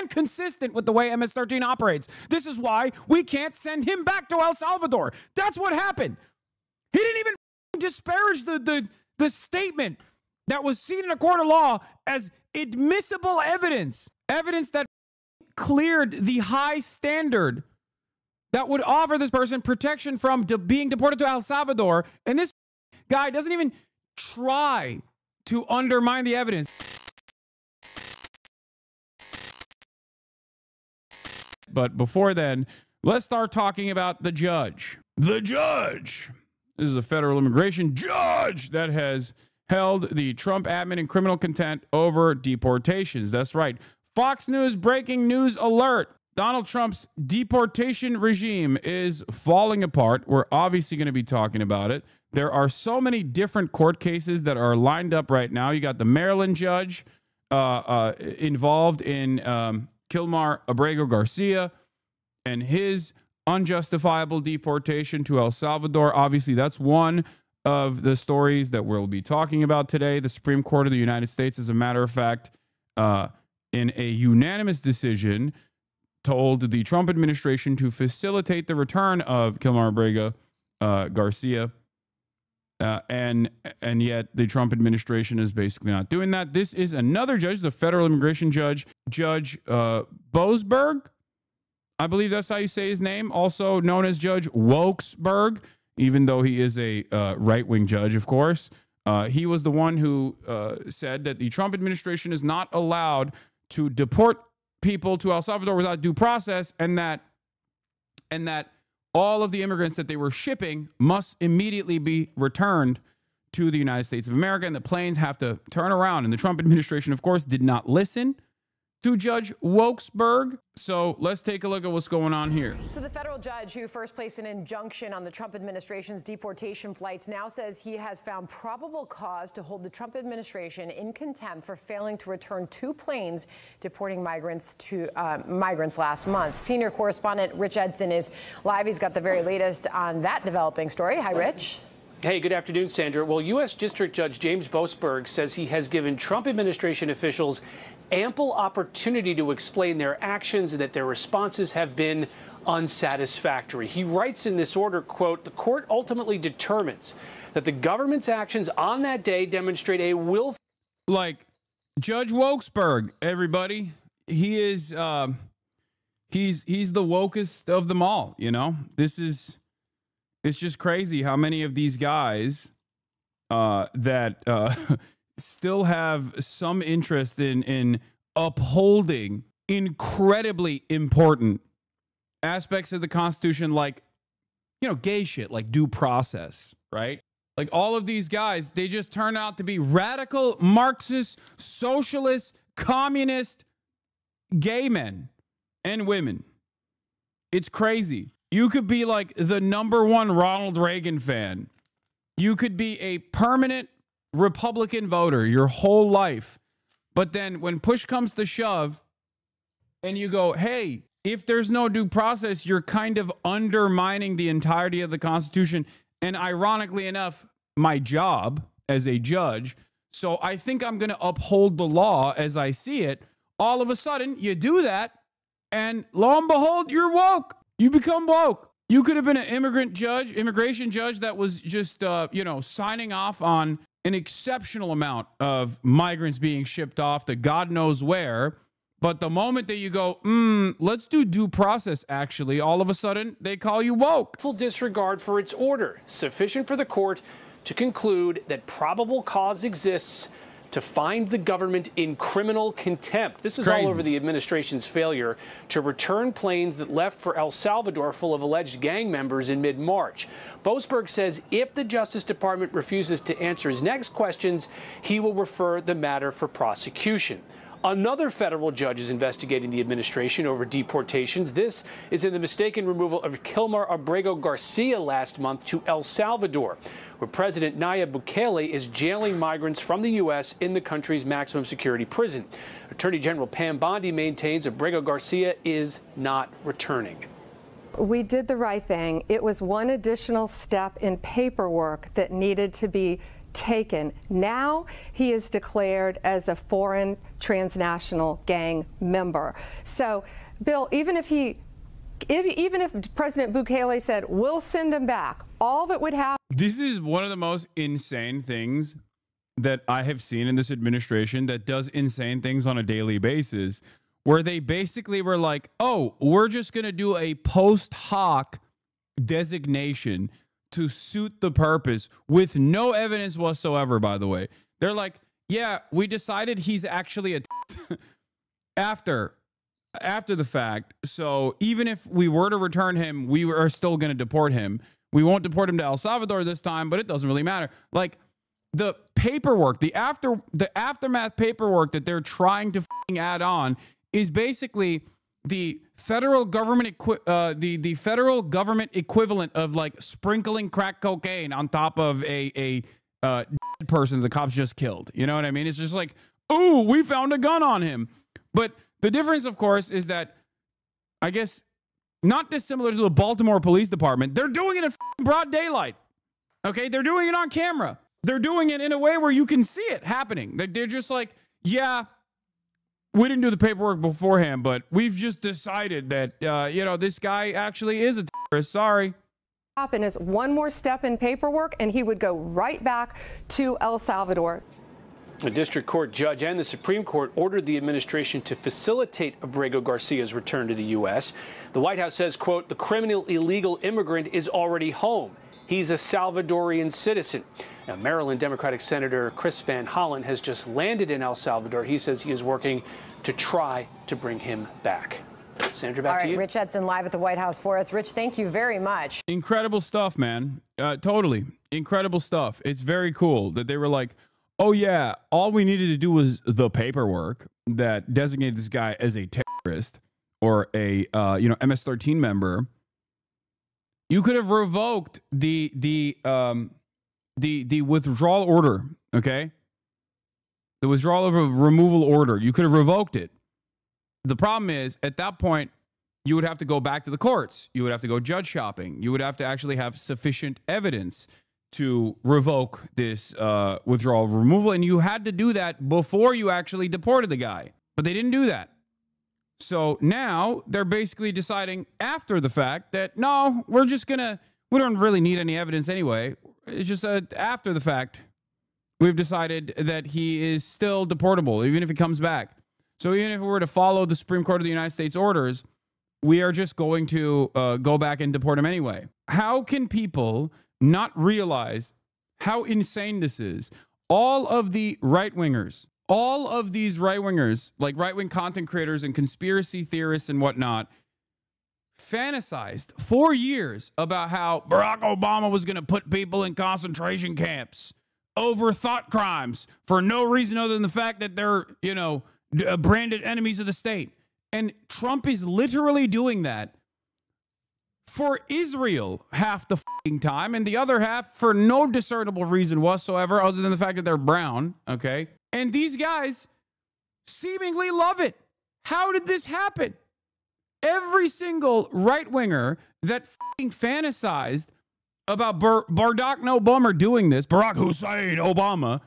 and consistent with the way MS-13 operates. This is why we can't send him back to El Salvador. That's what happened. He didn't even disparage the statement that was seen in a court of law as admissible evidence that cleared the high standard that would offer this person protection from being deported to El Salvador. And this guy doesn't even try to undermine the evidence. But before then, let's start talking about the judge. The judge. This is a federal immigration judge that has held the Trump admin in criminal contempt over deportations. That's right. Fox News breaking news alert. Donald Trump's deportation regime is falling apart. We're obviously going to be talking about it. There are so many different court cases that are lined up right now. You got the Maryland judge involved in Abrego Garcia and his unjustifiable deportation to El Salvador. Obviously, that's one of the stories that we'll be talking about today. The Supreme Court of the United States, as a matter of fact, in a unanimous decision, told the Trump administration to facilitate the return of Abrego Garcia. And yet the Trump administration is basically not doing that. This is another judge, the federal immigration judge, Judge Boasberg. I believe that's how you say his name, also known as Judge Wokesberg, even though he is a right-wing judge, of course. He was the one who said that the Trump administration is not allowed to deport people to El Salvador without due process, and that all of the immigrants that they were shipping must immediately be returned to the United States of America, and the planes have to turn around. And the Trump administration, of course, did not listen to Judge Wokesberg. So let's take a look at what's going on here. So the federal judge who first placed an injunction on the Trump administration's deportation flights now says he has found probable cause to hold the Trump administration in contempt for failing to return 2 planes deporting migrants last month. Senior correspondent Rich Edson is live. He's got the very latest on that developing story. Hi, Rich. Hey, good afternoon, Sandra. Well, U.S. District Judge James Boasberg says he has given Trump administration officials ample opportunity to explain their actions and that their responses have been unsatisfactory. He writes in this order, quote, "The court ultimately determines that the government's actions on that day demonstrate a willful..." Like Judge Wokesberg, everybody. He is he's the wokest of them all, you know? It's just crazy how many of these guys that still have some interest in upholding incredibly important aspects of the Constitution, like, you know, gay shit, like due process, right? Like all of these guys, they just turn out to be radical Marxist, socialist, communist, gay men and women. It's crazy. You could be like the #1 Ronald Reagan fan. You could be a permanent Republican voter your whole life. But then when push comes to shove and you go, hey, if there's no due process, you're kind of undermining the entirety of the Constitution. And ironically enough, my job as a judge. So I think I'm going to uphold the law as I see it. All of a sudden, you do that. And lo and behold, you're woke. You become woke. You could have been an immigration judge that was just, signing off on an exceptional amount of migrants being shipped off to God knows where. But the moment that you go, let's do due process, actually, all of a sudden, they call you woke. Full disregard for its order, sufficient for the court to conclude that probable cause exists to find the government in criminal contempt. This is Crazy. all over the administration's failure to return planes that left for El Salvador full of alleged gang members in mid-March. Boasberg says if the Justice Department refuses to answer his next questions, he will refer the matter for prosecution. Another federal judge is investigating the administration over deportations. This is in the mistaken removal of Abrego Garcia last month to El Salvador, where President Nayib Bukele is jailing migrants from the U.S. in the country's maximum security prison. Attorney General Pam Bondi maintains Abrego Garcia is not returning. We did the right thing. It was one additional step in paperwork that needed to be taken. Now he is declared as a foreign transnational gang member. So, Bill, even if President Bukele said, we'll send him back, all that would happen. This is one of the most insane things that I have seen in this administration that does insane things on a daily basis, where they basically were like, oh, we're just going to do a post hoc designation to suit the purpose with no evidence whatsoever, by the way. They're like, yeah, we decided he's actually a after the fact. So even if we were to return him, we are still going to deport him. We won't deport him to El Salvador this time, but it doesn't really matter. Like, the paperwork, the aftermath paperwork that they're trying to add on is basically the federal government the federal government equivalent of like sprinkling crack cocaine on top of a dead person the cops just killed. You know what I mean? It's just like, ooh, we found a gun on him. But the difference, of course, is that, I guess, not dissimilar to the Baltimore Police Department, they're doing it in broad daylight. Okay, they're doing it on camera. They're doing it in a way where you can see it happening. They're just like, yeah, we didn't do the paperwork beforehand, but we've just decided that, this guy actually is a terrorist. Sorry. Happen is one more step in paperwork, and he would go right back to El Salvador. A district court judge and the Supreme Court ordered the administration to facilitate Abrego Garcia's return to the U.S. The White House says, quote, the criminal illegal immigrant is already home. He's a Salvadorian citizen. Now, Maryland Democratic Senator Chris Van Hollen has just landed in El Salvador. He says he is working to try to bring him back. Sandra, back to you. Rich Edson live at the White House for us. Rich, thank you very much. Incredible stuff, man. Totally. Incredible stuff. It's very cool that they were like, oh, yeah, all we needed to do was the paperwork that designated this guy as a terrorist or a, MS-13 member. You could have revoked the withdrawal order, okay? The withdrawal of a removal order. You could have revoked it. The problem is, at that point, you would have to go back to the courts. You would have to go judge shopping. You would have to actually have sufficient evidence to revoke this withdrawal of removal. And you had to do that before you actually deported the guy. But they didn't do that. So now they're basically deciding after the fact that, no, we don't really need any evidence anyway. It's just after the fact, we've decided that he is still deportable, even if he comes back. So even if we were to follow the Supreme Court of the United States orders, we are just going to go back and deport him anyway. How can people not realize how insane this is? All of the right-wingers, all of these right-wingers, like right-wing content creators and conspiracy theorists and whatnot, fantasized for years about how Barack Obama was going to put people in concentration camps over thought crimes for no reason other than the fact that they're, branded enemies of the state. And Trump is literally doing that for Israel half the time, and the other half for no discernible reason whatsoever other than the fact that they're brown, okay? And these guys seemingly love it. How did this happen? Every single right-winger that fantasized about Barack Obama doing this, Barack Hussein Obama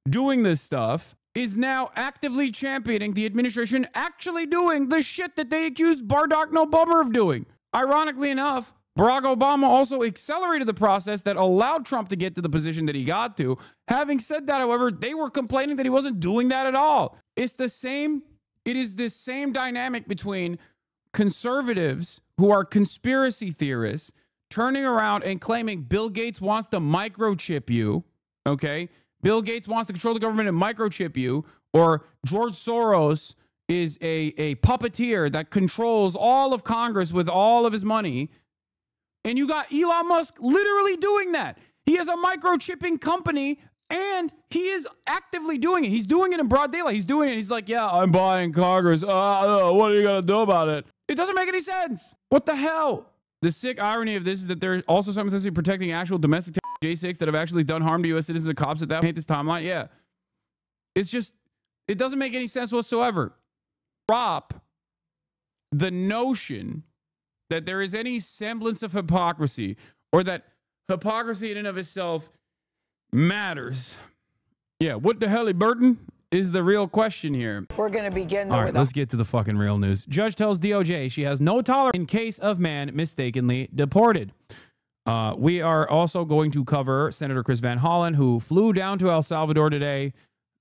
doing this stuff, is now actively championing the administration actually doing the shit that they accused Barack Obama of doing. Ironically enough, Barack Obama also accelerated the process that allowed Trump to get to the position that he got to. Having said that, however, they were complaining that he wasn't doing that at all. It is the same dynamic between conservatives who are conspiracy theorists turning around and claiming Bill Gates wants to microchip you, okay? Bill Gates wants to control the government and microchip you, or George Soros is a puppeteer that controls all of Congress with all of his money. And you got Elon Musk literally doing that. He has a microchipping company and he is actively doing it. He's doing it in broad daylight. He's doing it. He's like, yeah, I'm buying Congress. What are you going to do about it? It doesn't make any sense. What the hell? The sick irony of this is that they're also simultaneously protecting actual domestic J6 that have actually done harm to U.S. citizens and cops at that paint this timeline. Yeah. It's just, it doesn't make any sense whatsoever. Drop the notion that there is any semblance of hypocrisy, or that hypocrisy in and of itself matters. Yeah, what the hell, Burton, is the real question here. We're going to begin. All right, let's get to the fucking real news. Judge tells DOJ she has no tolerance in case of man mistakenly deported. We are also going to cover Senator Chris Van Hollen, who flew down to El Salvador today.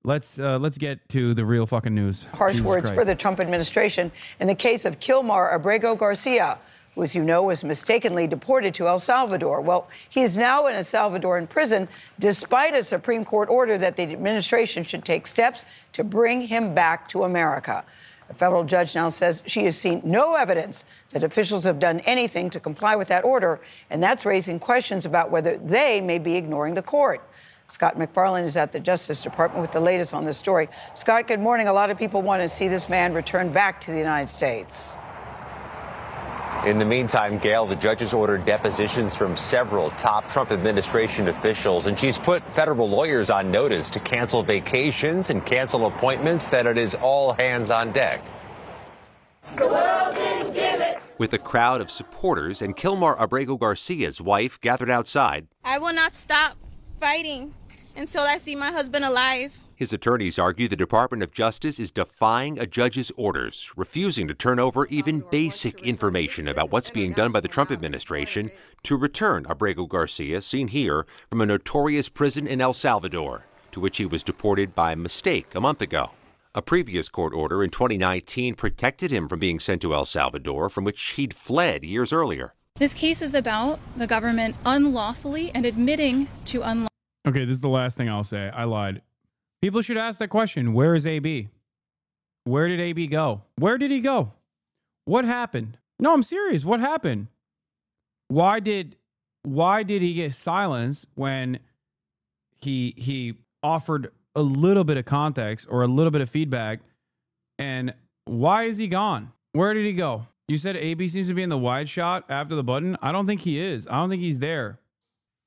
Let's get to the real fucking news. Harsh Jesus words Christ. for the Trump administration in the case of Kilmar Abrego Garcia, who, as you know, was mistakenly deported to El Salvador. Well, he is now in a Salvadoran prison, despite a Supreme Court order that the administration should take steps to bring him back to America. A federal judge now says she has seen no evidence that officials have done anything to comply with that order, and that's raising questions about whether they may be ignoring the court. Scott McFarland is at the Justice Department with the latest on this story. Scott, good morning. A lot of people want to see this man return back to the United States. In the meantime, Gail, the judge has ordered depositions from several top Trump administration officials, and she's put federal lawyers on notice to cancel vacations and cancel appointments, that it is all hands on deck. The world didn't give it. With a crowd of supporters and Kilmar Abrego Garcia's wife gathered outside. I will not stop fighting until I see my husband alive. His attorneys argue the Department of Justice is defying a judge's orders, refusing to turn over even basic information about what's being done by the Trump administration to return Abrego Garcia, seen here, from a notorious prison in El Salvador, to which he was deported by mistake a month ago. A previous court order in 2019 protected him from being sent to El Salvador, from which he'd fled years earlier. This case is about the government unlawfully and admitting to unlawful. Okay, this is the last thing I'll say. I lied. People should ask that question. Where is AB? Where did AB go? Where did he go? What happened? No, I'm serious. What happened? Why did he get silenced when he offered a little bit of context or a little bit of feedback? And why is he gone? Where did he go? You said AB seems to be in the wide shot after the button. I don't think he is. I don't think he's there.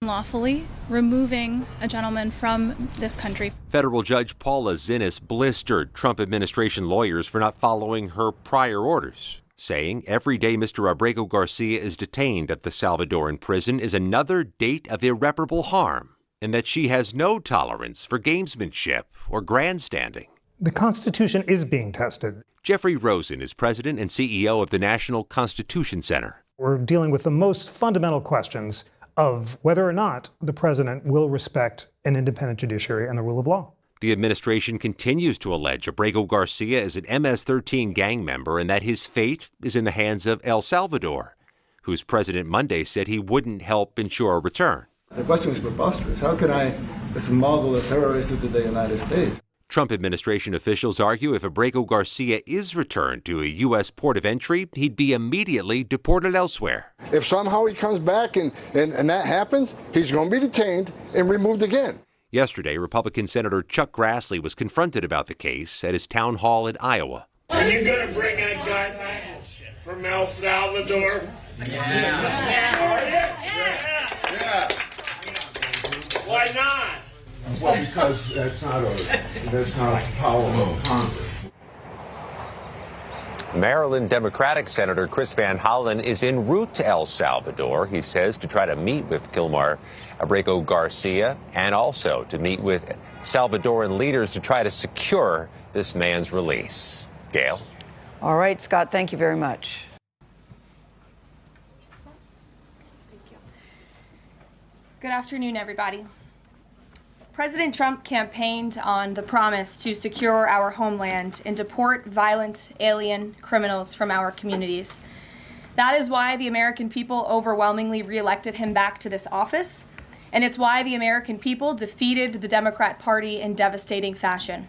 Unlawfully removing a gentleman from this country. Federal Judge Paula Zinnes blistered Trump administration lawyers for not following her prior orders, saying every day Mr. Abrego Garcia is detained at the Salvadoran prison is another date of irreparable harm, and that she has no tolerance for gamesmanship or grandstanding. The Constitution is being tested. Jeffrey Rosen is president and CEO of the National Constitution Center. We're dealing with the most fundamental questions of whether or not the president will respect an independent judiciary and the rule of law. The administration continues to allege Abrego Garcia is an MS-13 gang member and that his fate is in the hands of El Salvador, whose president Monday said he wouldn't help ensure a return. The question is preposterous. How can I smuggle a terrorist into the United States? Trump administration officials argue if Abrego Garcia is returned to a U.S. port of entry, he'd be immediately deported elsewhere. If somehow he comes back and that happens, he's going to be detained and removed again. Yesterday, Republican Senator Chuck Grassley was confronted about the case at his town hall in Iowa. Are you going to bring that guy back from El Salvador? Yeah. Are you? Yeah. Why not? Well, because that's not a power of Congress. Maryland Democratic Senator Chris Van Hollen is en route to El Salvador, he says, to try to meet with Kilmar Abrego Garcia and also to meet with Salvadoran leaders to try to secure this man's release. Gail? All right, Scott, thank you very much. Good afternoon, everybody. President Trump campaigned on the promise to secure our homeland and deport violent alien criminals from our communities. That is why the American people overwhelmingly reelected him back to this office, and it's why the American people defeated the Democrat Party in devastating fashion.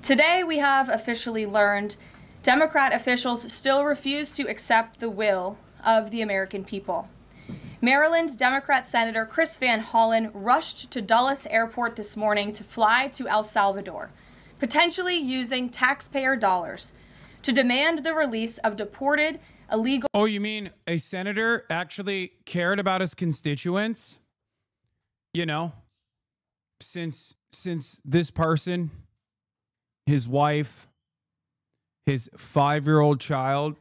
Today, we have officially learned Democrat officials still refuse to accept the will of the American people. Maryland Democrat Senator Chris Van Hollen rushed to Dulles Airport this morning to fly to El Salvador, potentially using taxpayer dollars to demand the release of deported illegal. Oh, you mean a senator actually cared about his constituents? You know, since this person, his wife, his 5-year-old child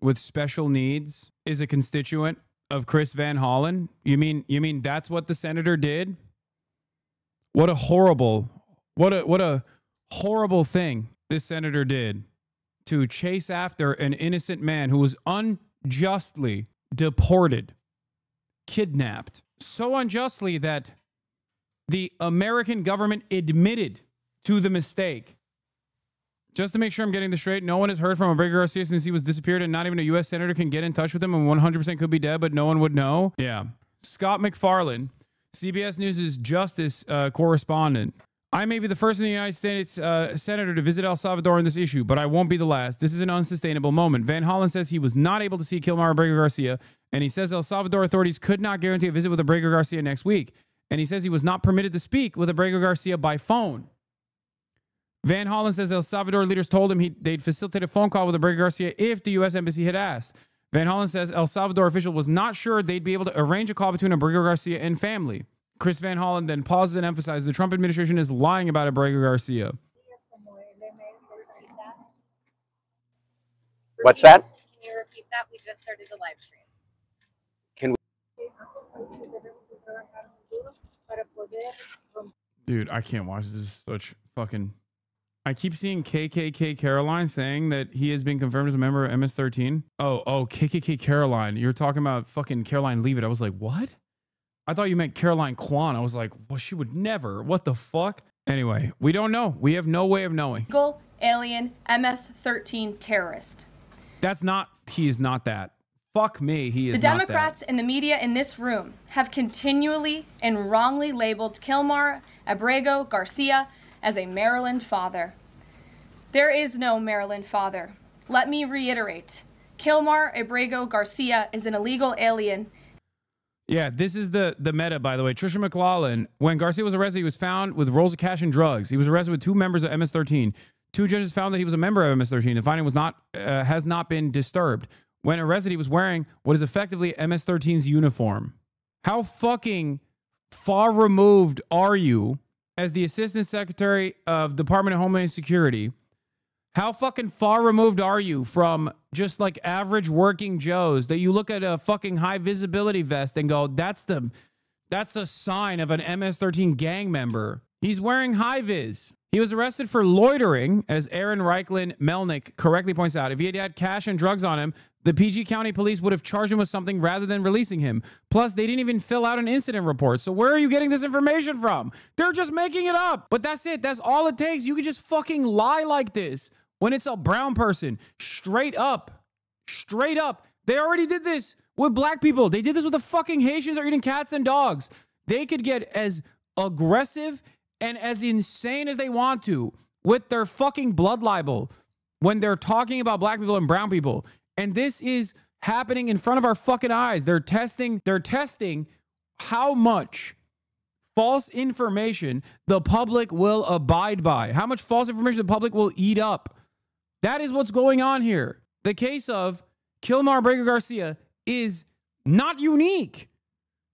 with special needs is a constituent of Chris Van Hollen? You mean that's what the senator did? What a horrible thing this senator did to chase after an innocent man who was unjustly deported, kidnapped, so unjustly that the American government admitted to the mistake. Just to make sure I'm getting this straight, no one has heard from Abrego Garcia since he was disappeared, and not even a U.S. senator can get in touch with him, and 100% could be dead, but no one would know. Yeah. Scott McFarland, CBS News' justice correspondent. I may be the first in the United States senator to visit El Salvador on this issue, but I won't be the last. This is an unsustainable moment. Van Hollen says he was not able to see Kilmar Abrego Garcia, and he says El Salvador authorities could not guarantee a visit with Abrego Garcia next week. And he says he was not permitted to speak with Abrego Garcia by phone. Van Hollen says El Salvador leaders told him they'd facilitate a phone call with Abrego Garcia if the U.S. Embassy had asked. Van Hollen says El Salvador official was not sure they'd be able to arrange a call between Abrego Garcia and family. Chris Van Hollen then pauses and emphasizes the Trump administration is lying about Abrego Garcia. What's that? Can you repeat that? We just started the live stream. Can we? Dude, I can't watch this. This is such fucking... I keep seeing KKK Caroline saying that he has been confirmed as a member of MS-13. Oh, KKK Caroline. You're talking about fucking Caroline Leavitt. I was like, what? I thought you meant Caroline Kwan. I was like, well, she would never. What the fuck? Anyway, we don't know. We have no way of knowing. Illegal alien MS-13 terrorist. That's not... He is not that. Fuck me, he is not that. The Democrats and the media in this room have continually and wrongly labeled Kilmar Abrego Garcia as a Maryland father. There is no Maryland father. Let me reiterate. Kilmar Abrego Garcia is an illegal alien. Yeah, this is the meta, by the way. Trisha McLaughlin, when Garcia was arrested, he was found with rolls of cash and drugs. He was arrested with 2 members of MS-13. 2 judges found that he was a member of MS-13. The finding was has not been disturbed. When arrested, he was wearing what is effectively MS-13's uniform. How fucking far removed are you as the Assistant Secretary of Department of Homeland Security? How fucking far removed are you from just like average working Joes that you look at a fucking high visibility vest and go, that's a sign of an MS-13 gang member. He's wearing high vis. He was arrested for loitering, as Aaron Reichlin Melnick correctly points out. If he had had cash and drugs on him, the PG County police would have charged him with something rather than releasing him. Plus, they didn't even fill out an incident report. So where are you getting this information from? They're just making it up. But that's it. That's all it takes. You can just fucking lie like this when it's a brown person. Straight up. Straight up. They already did this with black people. They did this with the fucking Haitians that are eating cats and dogs. They could get as aggressive and as insane as they want to with their fucking blood libel when they're talking about black people and brown people. And this is happening in front of our fucking eyes. They're testing how much false information the public will abide by, how much false information the public will eat up. That is what's going on here. The case of Kilmar Abrego Garcia is not unique.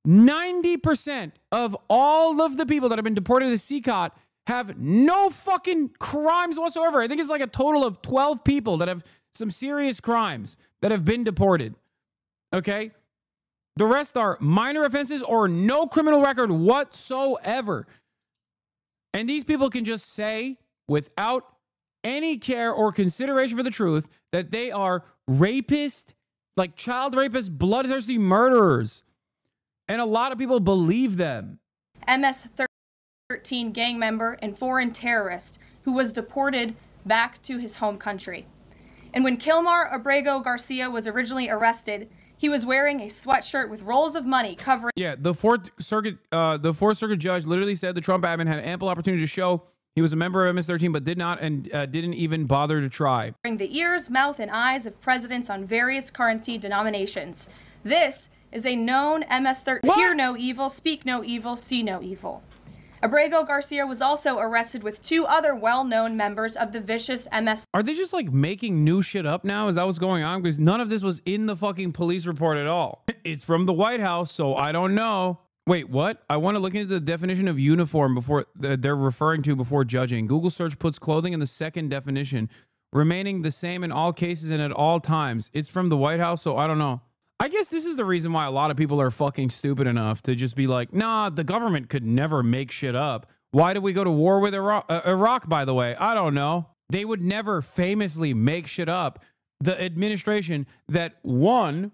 90% of all of the people that have been deported to CCOT have no fucking crimes whatsoever. I think it's like a total of 12 people that have some serious crimes that have been deported. Okay? The rest are minor offenses or no criminal record whatsoever. And these people can just say, without any care or consideration for the truth, that they are rapists, like child rapists, bloodthirsty murderers. And a lot of people believe them. MS-13 gang member and foreign terrorist who was deported back to his home country. And when Kilmar Abrego Garcia was originally arrested, he was wearing a sweatshirt with rolls of money covering... Yeah, the Fourth Circuit judge literally said the Trump admin had ample opportunity to show he was a member of MS-13, but did not and didn't even bother to try. ...the ears, mouth, and eyes of presidents on various currency denominations. This is a known MS-13. Hear no evil, speak no evil, see no evil. Abrego Garcia was also arrested with 2 other well-known members of the vicious MS. Are they just like making new shit up now? Is that what's going on? Because none of this was in the fucking police report at all. It's from the White House, so I don't know. Wait, what? I want to look into the definition of uniform before they're referring to before judging. Google search puts clothing in the second definition, remaining the same in all cases and at all times. It's from the White House, so I don't know. I guess this is the reason why a lot of people are fucking stupid enough to just be like, nah, the government could never make shit up. Why did we go to war with Iraq, by the way? I don't know. They would never famously make shit up. The administration that won.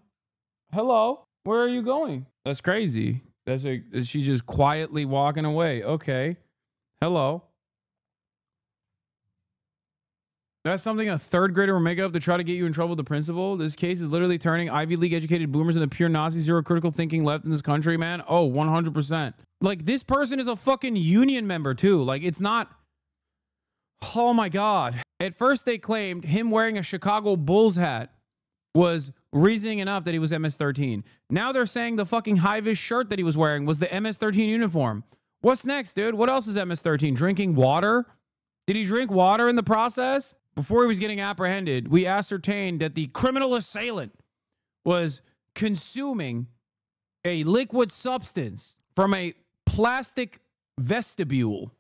Hello, where are you going? That's crazy. She's just quietly walking away. Okay. Hello. That's something a third grader will make up to try to get you in trouble with the principal. This case is literally turning Ivy League educated boomers into pure Nazi, zero critical thinking left in this country, man. Oh, 100%. Like, this person is a fucking union member too. Like, it's not. Oh my God. At first they claimed him wearing a Chicago Bulls hat was reasoning enough that he was MS-13. Now they're saying the fucking high-vis shirt that he was wearing was the MS-13 uniform. What's next, dude? What else is MS-13? Drinking water? Did he drink water in the process? Before he was getting apprehended, we ascertained that the criminal assailant was consuming a liquid substance from a plastic vestibule.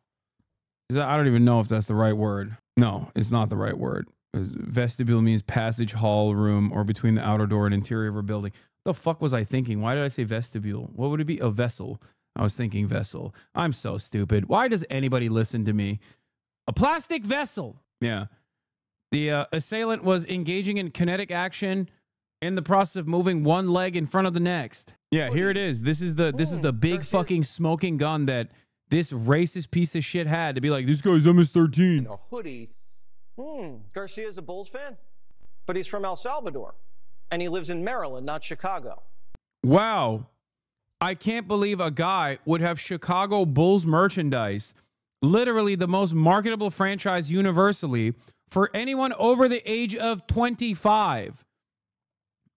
I don't even know if that's the right word. No, it's not the right word. Vestibule means passage, hall, room, or between the outer door and interior of a building. What the fuck was I thinking? Why did I say vestibule? What would it be? A vessel. I was thinking vessel. I'm so stupid. Why does anybody listen to me? A plastic vessel. Yeah. The assailant was engaging in kinetic action in the process of moving one leg in front of the next. Yeah, here it is. This is the big fucking smoking gun that this racist piece of shit had to be like, this guy's MS-13. A hoodie. Garcia's a Bulls fan, but he's from El Salvador, and he lives in Maryland, not Chicago. Wow. I can't believe a guy would have Chicago Bulls merchandise, literally the most marketable franchise universally, for anyone over the age of 25.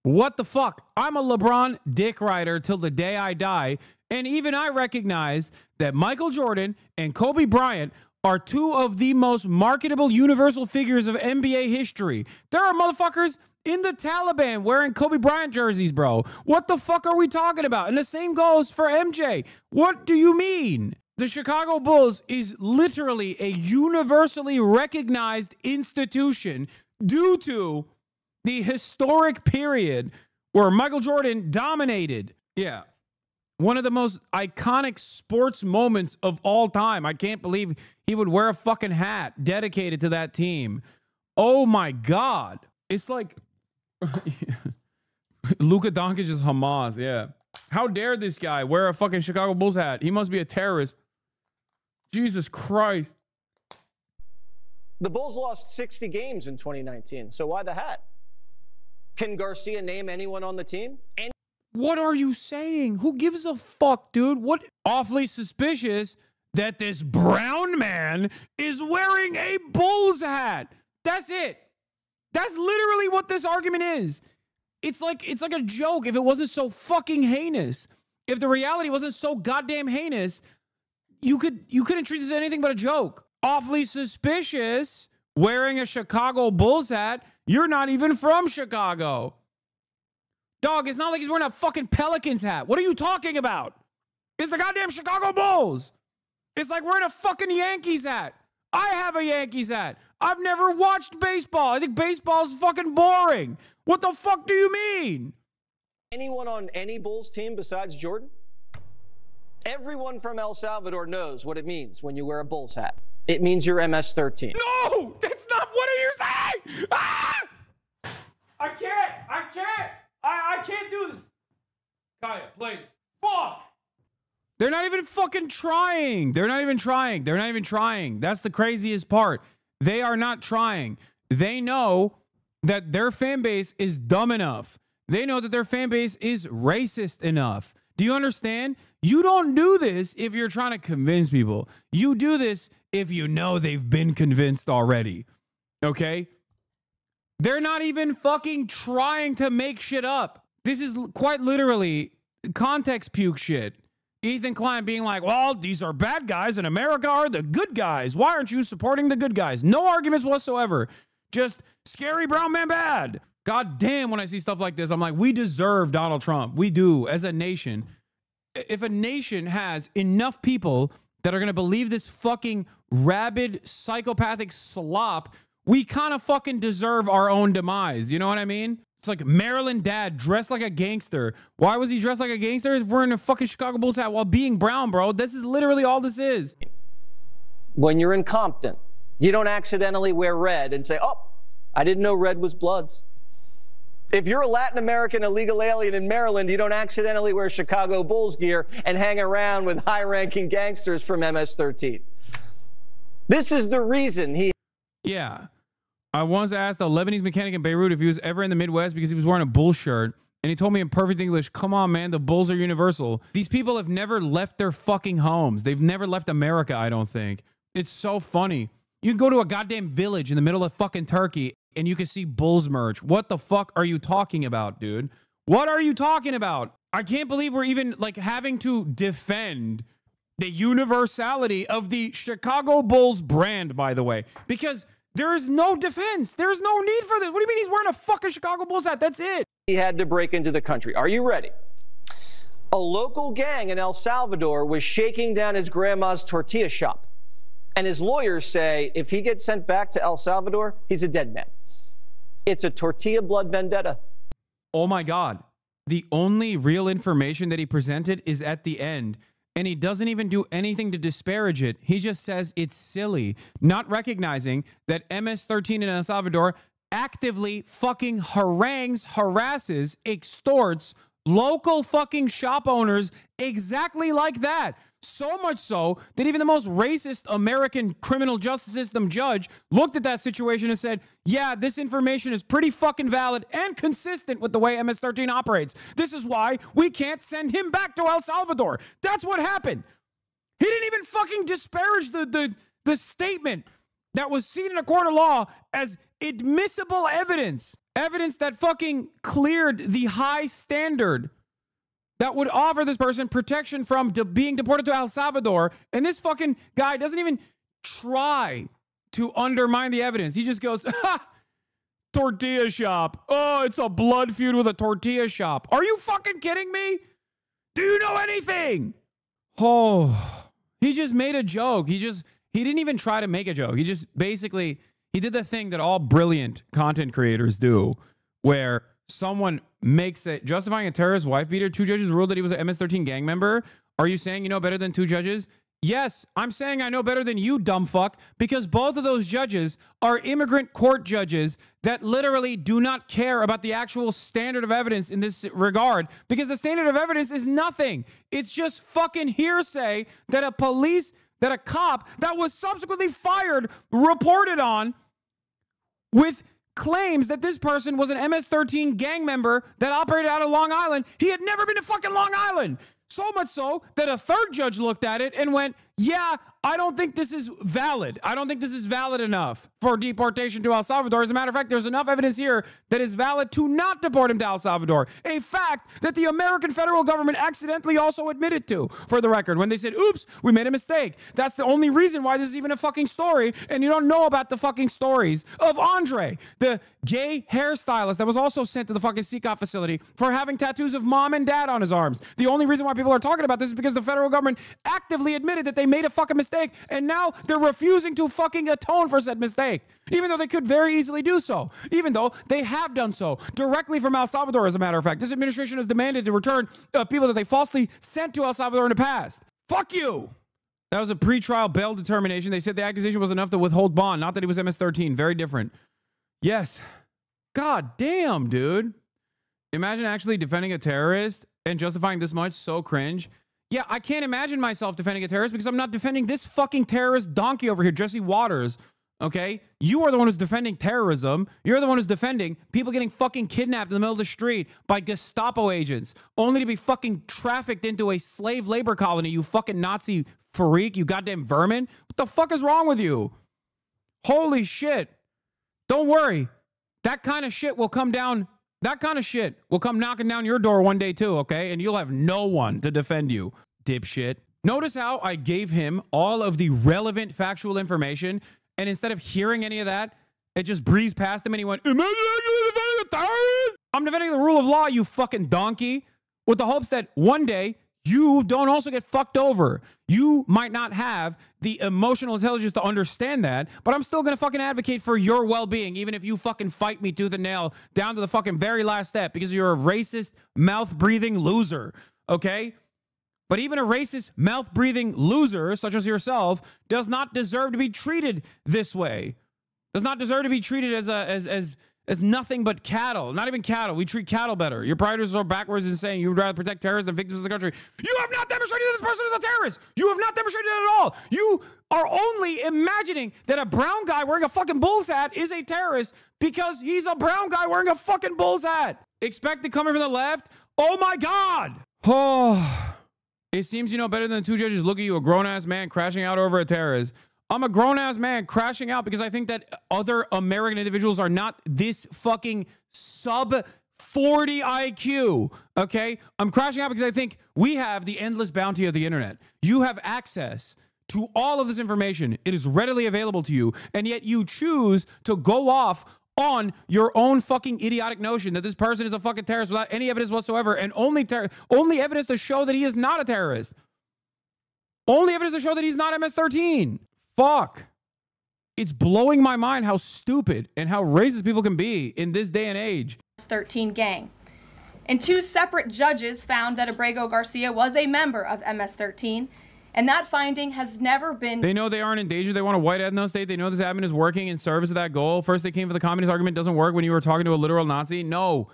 What the fuck? I'm a LeBron dick rider till the day I die, and even I recognize that Michael Jordan and Kobe Bryant are two of the most marketable universal figures of NBA history. There are motherfuckers in the Taliban wearing Kobe Bryant jerseys, bro. What the fuck are we talking about? And the same goes for MJ. What do you mean? The Chicago Bulls is literally a universally recognized institution due to the historic period where Michael Jordan dominated. Yeah. One of the most iconic sports moments of all time. I can't believe he would wear a fucking hat dedicated to that team. Oh my God. It's like Luka Doncic is Hamas. Yeah. How dare this guy wear a fucking Chicago Bulls hat? He must be a terrorist. Jesus Christ. The Bulls lost 60 games in 2019, so why the hat? Can Garcia name anyone on the team? What are you saying? Who gives a fuck, dude? What? Awfully suspicious that this brown man is wearing a Bulls hat. That's it. That's literally what this argument is. It's like a joke if it wasn't so fucking heinous. If the reality wasn't so goddamn heinous, you couldn't treat this as anything but a joke. Awfully suspicious wearing a Chicago Bulls hat. You're not even from Chicago. Dog, it's not like he's wearing a fucking Pelicans hat. What are you talking about? It's the goddamn Chicago Bulls. It's like wearing a fucking Yankees hat. I have a Yankees hat. I've never watched baseball. I think baseball's fucking boring. What the fuck do you mean? Anyone on any Bulls team besides Jordan? Everyone from El Salvador knows what it means when you wear a Bulls hat. It means you're MS-13. No, that's not what are you saying. Ah! I can't do this. Kaya, please. Fuck. They're not even fucking trying. They're not even trying. That's the craziest part. They are not trying. They know that their fan base is dumb enough. They know that their fan base is racist enough. Do you understand? You don't do this if you're trying to convince people. You do this if you know they've been convinced already. Okay? They're not even fucking trying to make shit up. This is quite literally context puke shit. Ethan Klein being like, well, these are bad guys and America are the good guys. Why aren't you supporting the good guys? No arguments whatsoever. Just scary brown man bad. God damn, when I see stuff like this, I'm like, we deserve Donald Trump. We do as a nation. If a nation has enough people that are going to believe this fucking rabid psychopathic slop, we kind of fucking deserve our own demise. You know what I mean? It's like Maryland dad dressed like a gangster. Why was he dressed like a gangster? He's wearing a fucking Chicago Bulls hat while being brown, bro. This is literally all this is. when you're in Compton, you don't accidentally wear red and say, oh, I didn't know red was Bloods. If you're a Latin American illegal alien in Maryland, you don't accidentally wear Chicago Bulls gear and hang around with high-ranking gangsters from MS-13. This is the reason he... Yeah. I once asked a Lebanese mechanic in Beirut if he was ever in the Midwest because he was wearing a Bull shirt. And he told me in perfect English, come on, man, the Bulls are universal. These people have never left their fucking homes. They've never left America, I don't think. It's so funny. You can go to a goddamn village in the middle of fucking Turkey and you can see Bulls merch. What the fuck are you talking about, dude? What are you talking about? I can't believe we're even like having to defend the universality of the Chicago Bulls brand, by the way, because there is no defense. There's no need for this. What do you mean he's wearing a fucking Chicago Bulls hat? That's it. He had to break into the country. Are you ready? A local gang in El Salvador was shaking down his grandma's tortilla shop. And his lawyers say if he gets sent back to El Salvador, he's a dead man. It's a tortilla blood vendetta. Oh my God. The only real information that he presented is at the end. And he doesn't even do anything to disparage it. He just says it's silly, not recognizing that MS-13 in El Salvador actively fucking harangues, harasses, extorts local fucking shop owners exactly like that. So much so that even the most racist American criminal justice system judge looked at that situation and said, yeah, this information is pretty fucking valid and consistent with the way MS-13 operates. This is why we can't send him back to El Salvador. That's what happened. He didn't even fucking disparage the statement that was seen in a court of law as admissible evidence. Evidence that fucking cleared the high standard that would offer this person protection from being deported to El Salvador. And this fucking guy doesn't even try to undermine the evidence. He just goes, ha, tortilla shop. Oh, it's a blood feud with a tortilla shop. Are you fucking kidding me? Do you know anything? Oh, he just made a joke. He didn't even try to make a joke. He just basically, he did the thing that all brilliant content creators do, where someone makes it justifying a terrorist wife beater. 2 judges ruled that he was an MS-13 gang member. Are you saying you know better than 2 judges? Yes, I'm saying I know better than you, dumb fuck, because both of those judges are immigrant court judges that literally do not care about the actual standard of evidence in this regard, because the standard of evidence is nothing. It's just fucking hearsay that a cop that was subsequently fired reported on with claims that this person was an MS-13 gang member that operated out of Long Island. He had never been to fucking Long Island. So much so that a 3rd judge looked at it and went, yeah, I don't think this is valid. I don't think this is valid enough for deportation to El Salvador. As a matter of fact, there's enough evidence here that is valid to not deport him to El Salvador. A fact that the American federal government accidentally also admitted to, for the record, when they said, oops, we made a mistake. That's the only reason why this is even a fucking story, and you don't know about the fucking stories of Andre, the gay hairstylist that was also sent to the fucking CCOP facility for having tattoos of mom and dad on his arms. The only reason why people are talking about this is because the federal government actively admitted that they made a fucking mistake, and now they're refusing to fucking atone for said mistake, even though they could very easily do so, even though they have done so directly from El Salvador. As a matter of fact, this administration has demanded to return people that they falsely sent to El Salvador in the past. Fuck you. That was a pretrial bail determination. They said the accusation was enough to withhold bond, not that he was MS-13. Very different. Yes. God damn, dude. Imagine actually defending a terrorist and justifying this much. So cringe. Yeah, I can't imagine myself defending a terrorist because I'm not defending this fucking terrorist donkey over here, Jesse Waters. Okay? You are the one who's defending terrorism. You're the one who's defending people getting fucking kidnapped in the middle of the street by Gestapo agents, only to be fucking trafficked into a slave labor colony, you fucking Nazi freak, you goddamn vermin. What the fuck is wrong with you? Holy shit. Don't worry. That kind of shit will come down. That kind of shit will come knocking down your door one day too, okay? And you'll have no one to defend you, dipshit. Notice how I gave him all of the relevant factual information, and instead of hearing any of that, it just breezed past him and he went, I'm defending the rule of law, you fucking donkey, with the hopes that one day you don't also get fucked over. You might not have the emotional intelligence to understand that, but I'm still going to fucking advocate for your well-being, even if you fucking fight me tooth and nail down to the fucking very last step, because you're a racist, mouth-breathing loser, okay? But even a racist, mouth-breathing loser such as yourself does not deserve to be treated this way. Does not deserve to be treated as nothing but cattle. Not even cattle. We treat cattle better. Your priorities are backwards in saying you would rather protect terrorists than victims of the country. You have not demonstrated that this person is a terrorist. You have not demonstrated that at all. You are only imagining that a brown guy wearing a fucking bull's hat is a terrorist because he's a brown guy wearing a fucking bull's hat. Expect it coming from the left? Oh my God. Oh. It seems you know better than the two judges look at you, a grown-ass man crashing out over a terrorist. I'm a grown-ass man crashing out because I think that other American individuals are not this fucking sub 40 IQ, okay? I'm crashing out because I think we have the endless bounty of the internet. You have access to all of this information. It is readily available to you, and yet you choose to go off on your own fucking idiotic notion that this person is a fucking terrorist without any evidence whatsoever, and only evidence to show that he is not a terrorist. Only evidence to show that he's not MS-13. Fuck. It's blowing my mind how stupid and how racist people can be in this day and age. 13 gang. And two separate judges found that Abrego Garcia was a member of MS-13, and that finding has never been... They know they aren't in danger. They want a white ethno state. They know this admin is working in service of that goal. First, they came for the communist argument doesn't work when you were talking to a literal Nazi. No,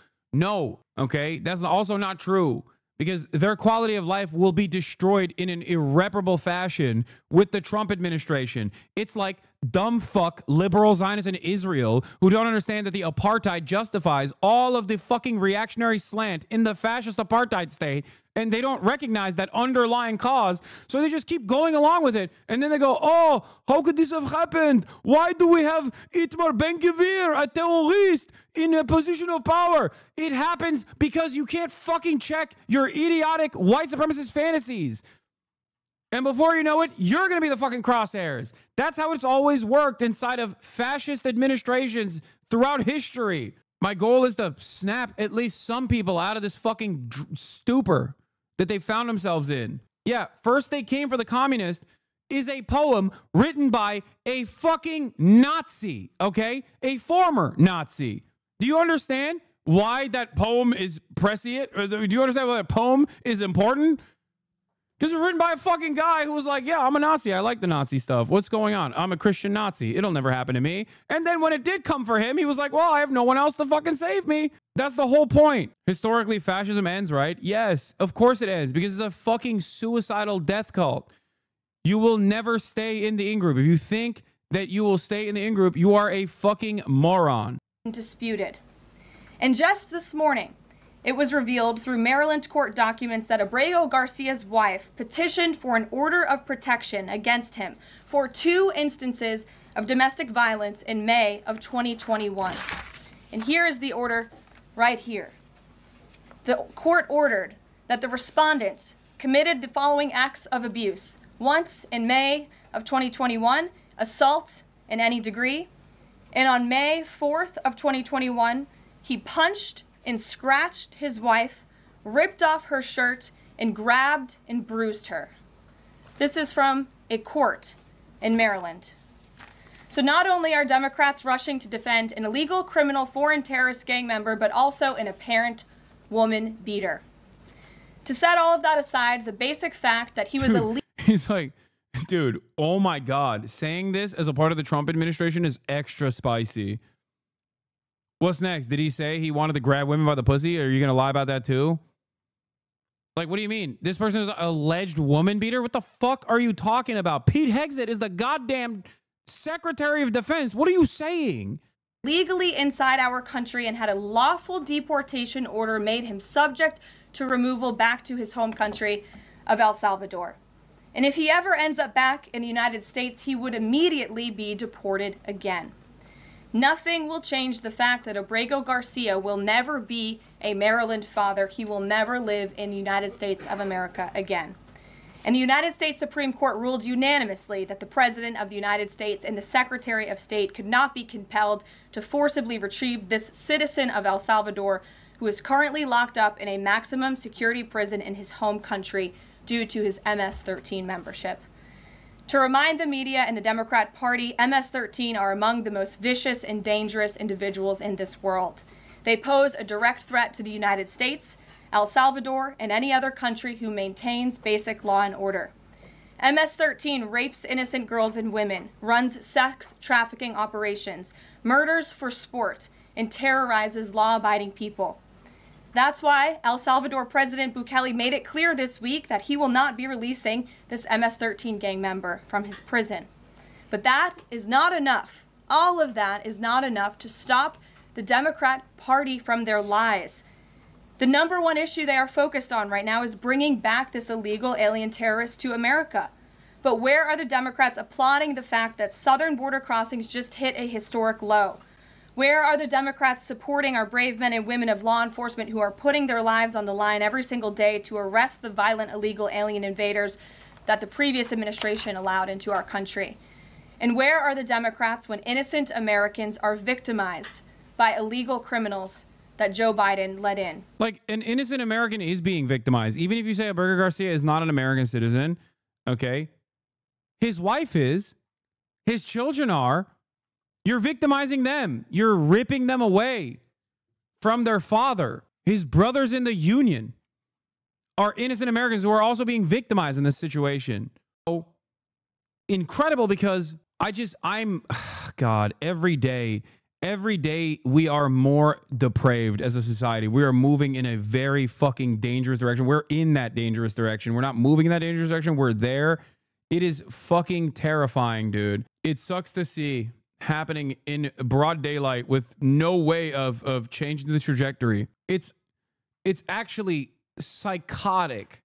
okay? That's also not true because their quality of life will be destroyed in an irreparable fashion with the Trump administration. It's like dumb fuck liberal Zionists in Israel who don't understand that the apartheid justifies all of the fucking reactionary slant in the fascist apartheid state, and they don't recognize that underlying cause, so they just keep going along with it. And then they go, oh, how could this have happened? Why do we have Itamar Ben-Gvir, a terrorist, in a position of power? It happens because you can't fucking check your idiotic white supremacist fantasies. And before you know it, you're going to be the fucking crosshairs. That's how it's always worked inside of fascist administrations throughout history. My goal is to snap at least some people out of this fucking stupor that they found themselves in. Yeah, First They Came for the Communist is a poem written by a fucking Nazi, okay? A former Nazi. Do you understand why that poem is prescient? Or do you understand why that poem is important? Because it's written by a fucking guy who was like, yeah, I'm a Nazi. I like the Nazi stuff. What's going on? I'm a Christian Nazi. It'll never happen to me. And then when it did come for him, he was like, well, I have no one else to fucking save me. That's the whole point. Historically, fascism ends, right? Yes, of course it ends because it's a fucking suicidal death cult. You will never stay in the in-group. If you think that you will stay in the in-group, you are a fucking moron. Disputed. And just this morning, it was revealed through Maryland court documents that Abrego Garcia's wife petitioned for an order of protection against him for 2 instances of domestic violence in May of 2021. And here is the order right here. The court ordered that the respondent committed the following acts of abuse. Once in May of 2021, assault in any degree. And on May 4th of 2021, he punched and scratched his wife, ripped off her shirt, and grabbed and bruised her. This is from a court in Maryland. So not only are Democrats rushing to defend an illegal criminal foreign terrorist gang member, but also an apparent woman beater. To set all of that aside, the basic fact that he was illegal. He's like, dude, oh my God, saying this as a part of the Trump administration is extra spicy. What's next? Did he say he wanted to grab women by the pussy? Are you going to lie about that too? Like, what do you mean? This person is an alleged woman beater? What the fuck are you talking about? Pete Hegseth is the goddamn Secretary of Defense. What are you saying? Legally inside our country and had a lawful deportation order made him subject to removal back to his home country of El Salvador. And if he ever ends up back in the United States, he would immediately be deported again. Nothing will change the fact that Abrego Garcia will never be a Maryland father. He will never live in the United States of America again. And the United States Supreme Court ruled unanimously that the President of the United States and the Secretary of State could not be compelled to forcibly retrieve this citizen of El Salvador who is currently locked up in a maximum security prison in his home country due to his MS-13 membership. To remind the media and the Democrat Party, MS-13 are among the most vicious and dangerous individuals in this world. They pose a direct threat to the United States, El Salvador, and any other country who maintains basic law and order. MS-13 rapes innocent girls and women, runs sex trafficking operations, murders for sport, and terrorizes law-abiding people. That's why El Salvador President Bukele made it clear this week that he will not be releasing this MS-13 gang member from his prison. But that is not enough. All of that is not enough to stop the Democrat Party from their lies. The number one issue they are focused on right now is bringing back this illegal alien terrorist to America. But where are the Democrats applauding the fact that southern border crossings just hit a historic low? Where are the Democrats supporting our brave men and women of law enforcement who are putting their lives on the line every single day to arrest the violent illegal alien invaders that the previous administration allowed into our country? And where are the Democrats when innocent Americans are victimized by illegal criminals that Joe Biden let in? Like, an innocent American is being victimized. Even if you say Abrego Garcia is not an American citizen, okay? His wife is. His children are. You're victimizing them. You're ripping them away from their father. His brothers in the union are innocent Americans who are also being victimized in this situation. So incredible, because God, every day we are more depraved as a society. We are moving in a very fucking dangerous direction. We're in that dangerous direction. We're not moving in that dangerous direction. We're there. It is fucking terrifying, dude. It sucks to see happening in broad daylight with no way of changing the trajectory. It's actually psychotic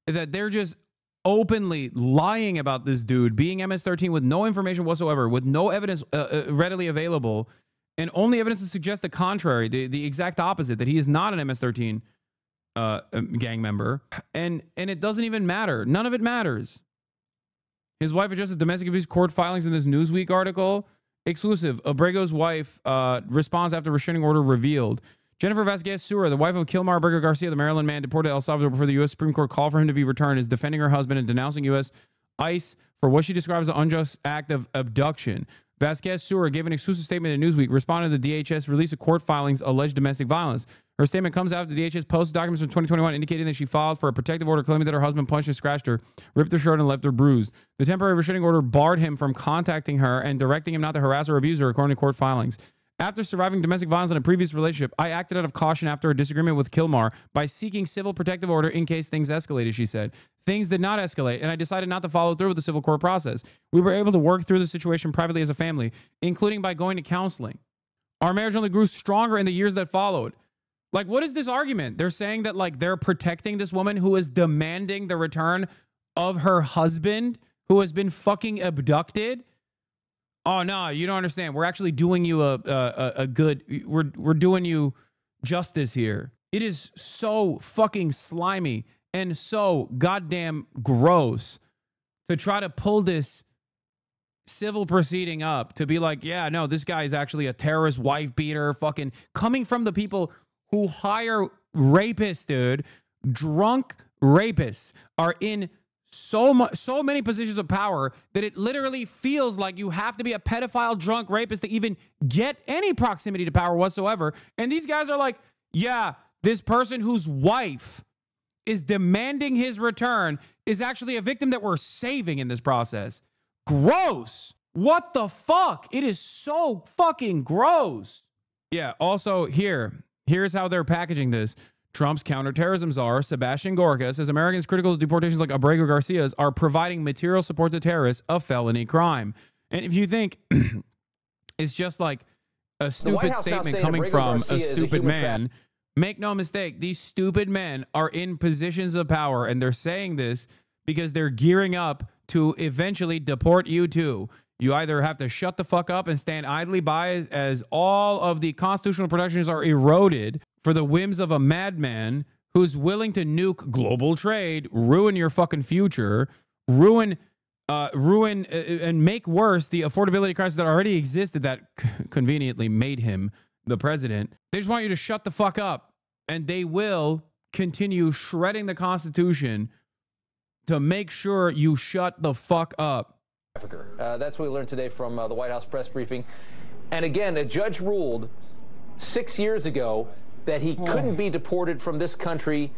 that they're just openly lying about this dude being MS-13 with no information whatsoever, with no evidence readily available, and only evidence to suggest the contrary, the exact opposite, that he is not an MS-13 gang member. And it doesn't even matter. None of it matters. His wife adjusted domestic abuse court filings in this Newsweek article. Exclusive. Abrego's wife responds after restraining order revealed. Jennifer Vasquez-Sura, the wife of Kilmar Abrego Garcia, the Maryland man deported to El Salvador before the U.S. Supreme Court called for him to be returned, is defending her husband and denouncing U.S. ICE for what she describes as an unjust act of abduction. Vasquez-Sura gave an exclusive statement in Newsweek, responding to the DHS release of court filings alleged domestic violence. Her statement comes after the DHS posted documents from 2021 indicating that she filed for a protective order claiming that her husband punched and scratched her, ripped her shirt, and left her bruised. The temporary restraining order barred him from contacting her and directing him not to harass or abuse her, according to court filings. After surviving domestic violence in a previous relationship, I acted out of caution after a disagreement with Kilmar by seeking civil protective order in case things escalated, she said. Things did not escalate, and I decided not to follow through with the civil court process. We were able to work through the situation privately as a family, including by going to counseling. Our marriage only grew stronger in the years that followed. Like, what is this argument? They're saying that, like, they're protecting this woman who is demanding the return of her husband who has been fucking abducted. Oh, no, you don't understand. We're actually doing you a good, we're doing you justice here. It is so fucking slimy and so goddamn gross to try to pull this civil proceeding up to be like, yeah, no, this guy is actually a terrorist wife beater, fucking coming from the people who hire rapists, dude. Drunk rapists are in so many positions of power that it literally feels like you have to be a pedophile drunk rapist to even get any proximity to power whatsoever. And these guys are like, yeah, this person whose wife is demanding his return is actually a victim that we're saving in this process. Gross. What the fuck? It is so fucking gross. Yeah, also here's how they're packaging this. Trump's counterterrorism czar, Sebastian Gorka, says Americans critical of deportations like Abrego Garcia's are providing material support to terrorists, a felony crime. And if you think it's just like a stupid statement coming from a stupid man, make no mistake, these stupid men are in positions of power, and they're saying this because they're gearing up to eventually deport you too. You either have to shut the fuck up and stand idly by as all of the constitutional protections are eroded for the whims of a madman who's willing to nuke global trade, ruin your fucking future, ruin and make worse the affordability crisis that already existed that conveniently made him the president. They just want you to shut the fuck up, and they will continue shredding the Constitution to make sure you shut the fuck up. That's what we learned today from the White House press briefing. And again, a judge ruled 6 years ago that he couldn't be deported from this country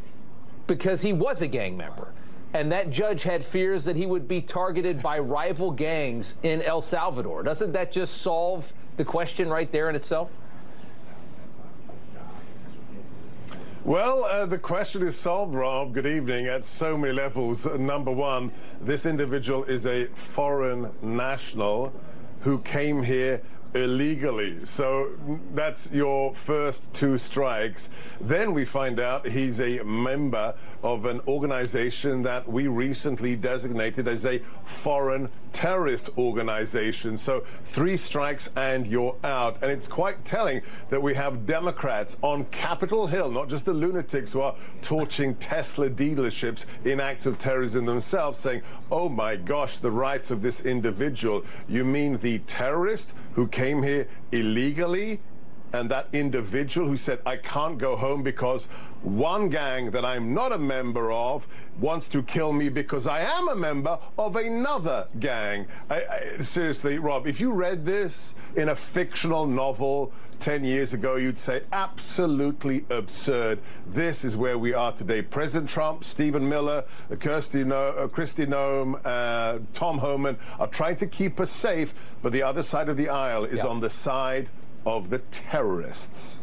because he was a gang member. And that judge had fears that he would be targeted by rival gangs in El Salvador. Doesn't that just solve the question right there in itself? Well, the question is solved, Rob. Good evening. At so many levels. Number one, this individual is a foreign national who came here illegally. So that's your first two strikes. Then we find out he's a member of an organization that we recently designated as a foreign terrorist organization. So 3 strikes and you're out. And it's quite telling that we have Democrats on Capitol Hill, not just the lunatics who are torching Tesla dealerships in acts of terrorism themselves, saying, oh my gosh, the rights of this individual. You mean the terrorist who came here illegally? And that individual who said, I can't go home because one gang that I'm not a member of wants to kill me because I am a member of another gang. Seriously, Rob, if you read this in a fictional novel 10 years ago, you'd say absolutely absurd. This is where we are today. President Trump, Stephen Miller, Kristi Noem, Tom Homan are trying to keep us safe, but the other side of the aisle is on the side of the terrorists.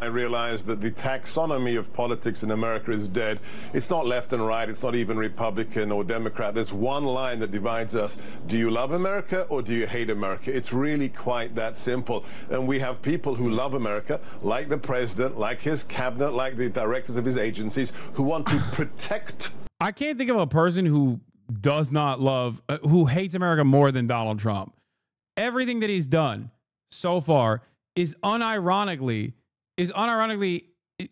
I realize that the taxonomy of politics in America is dead. It's not left and right. It's not even Republican or Democrat. There's one line that divides us. Do you love America or do you hate America? It's really quite that simple. And we have people who love America, like the president, like his cabinet, like the directors of his agencies, who want to protect. I can't think of a person who does not love, who hates America more than Donald Trump. Everything that he's done so far is unironically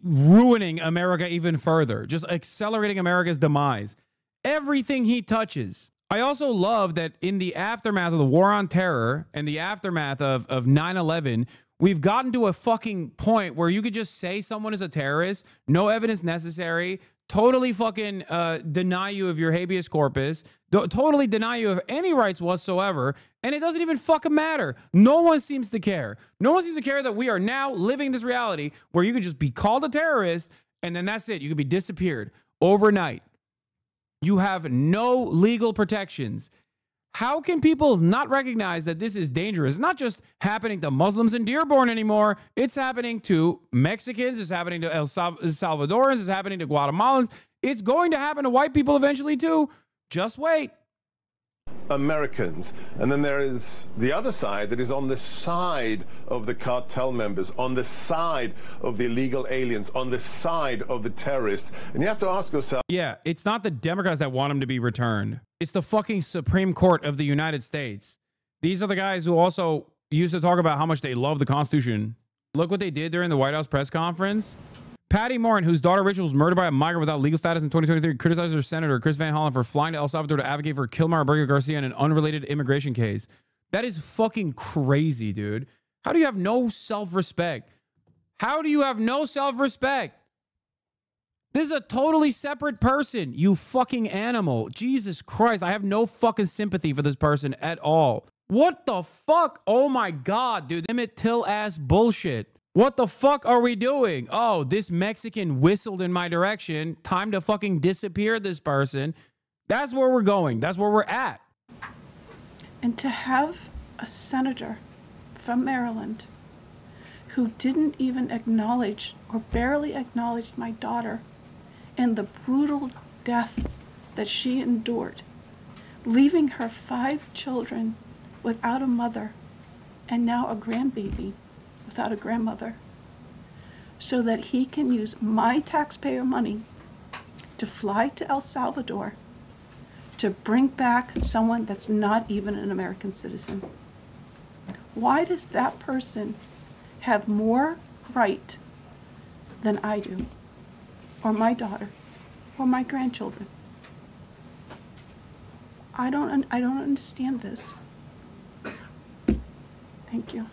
ruining America even further, just accelerating America's demise. Everything he touches. I also love that in the aftermath of the war on terror and the aftermath of 9/11, we've gotten to a fucking point where you could just say someone is a terrorist, no evidence necessary, totally fucking deny you of your habeas corpus, totally deny you of any rights whatsoever, and it doesn't even fucking matter. No one seems to care. No one seems to care that we are now living this reality where you could just be called a terrorist and then that's it. You could be disappeared overnight. You have no legal protections. How can people not recognize that this is dangerous? It's not just happening to Muslims in Dearborn anymore. It's happening to Mexicans. It's happening to El Salvadorans. It's happening to Guatemalans. It's going to happen to white people eventually too. Just wait. Americans. And then there is the other side that is on the side of the cartel members, on the side of the illegal aliens, on the side of the terrorists. And you have to ask yourself. Yeah, it's not the Democrats that want him to be returned. It's the fucking Supreme Court of the United States. These are the guys who also used to talk about how much they love the Constitution. Look what they did during the White House press conference. Patty Morin, whose daughter Rachel was murdered by a migrant without legal status in 2023, criticized her senator, Chris Van Hollen, for flying to El Salvador to advocate for Kilmar Abrego Garcia in an unrelated immigration case. That is fucking crazy, dude. How do you have no self-respect? How do you have no self-respect? This is a totally separate person, you fucking animal. Jesus Christ, I have no fucking sympathy for this person at all. What the fuck? Oh my God, dude. Emmett Till-ass bullshit. What the fuck are we doing? Oh, this Mexican whistled in my direction. Time to fucking disappear this person. That's where we're going. That's where we're at. And to have a senator from Maryland who didn't even acknowledge or barely acknowledged my daughter and the brutal death that she endured, leaving her 5 children without a mother and now a grandbaby without a grandmother, so that he can use my taxpayer money to fly to El Salvador to bring back someone that's not even an American citizen. Why does that person have more right than I do, or my daughter, or my grandchildren? I don't understand this. Thank you.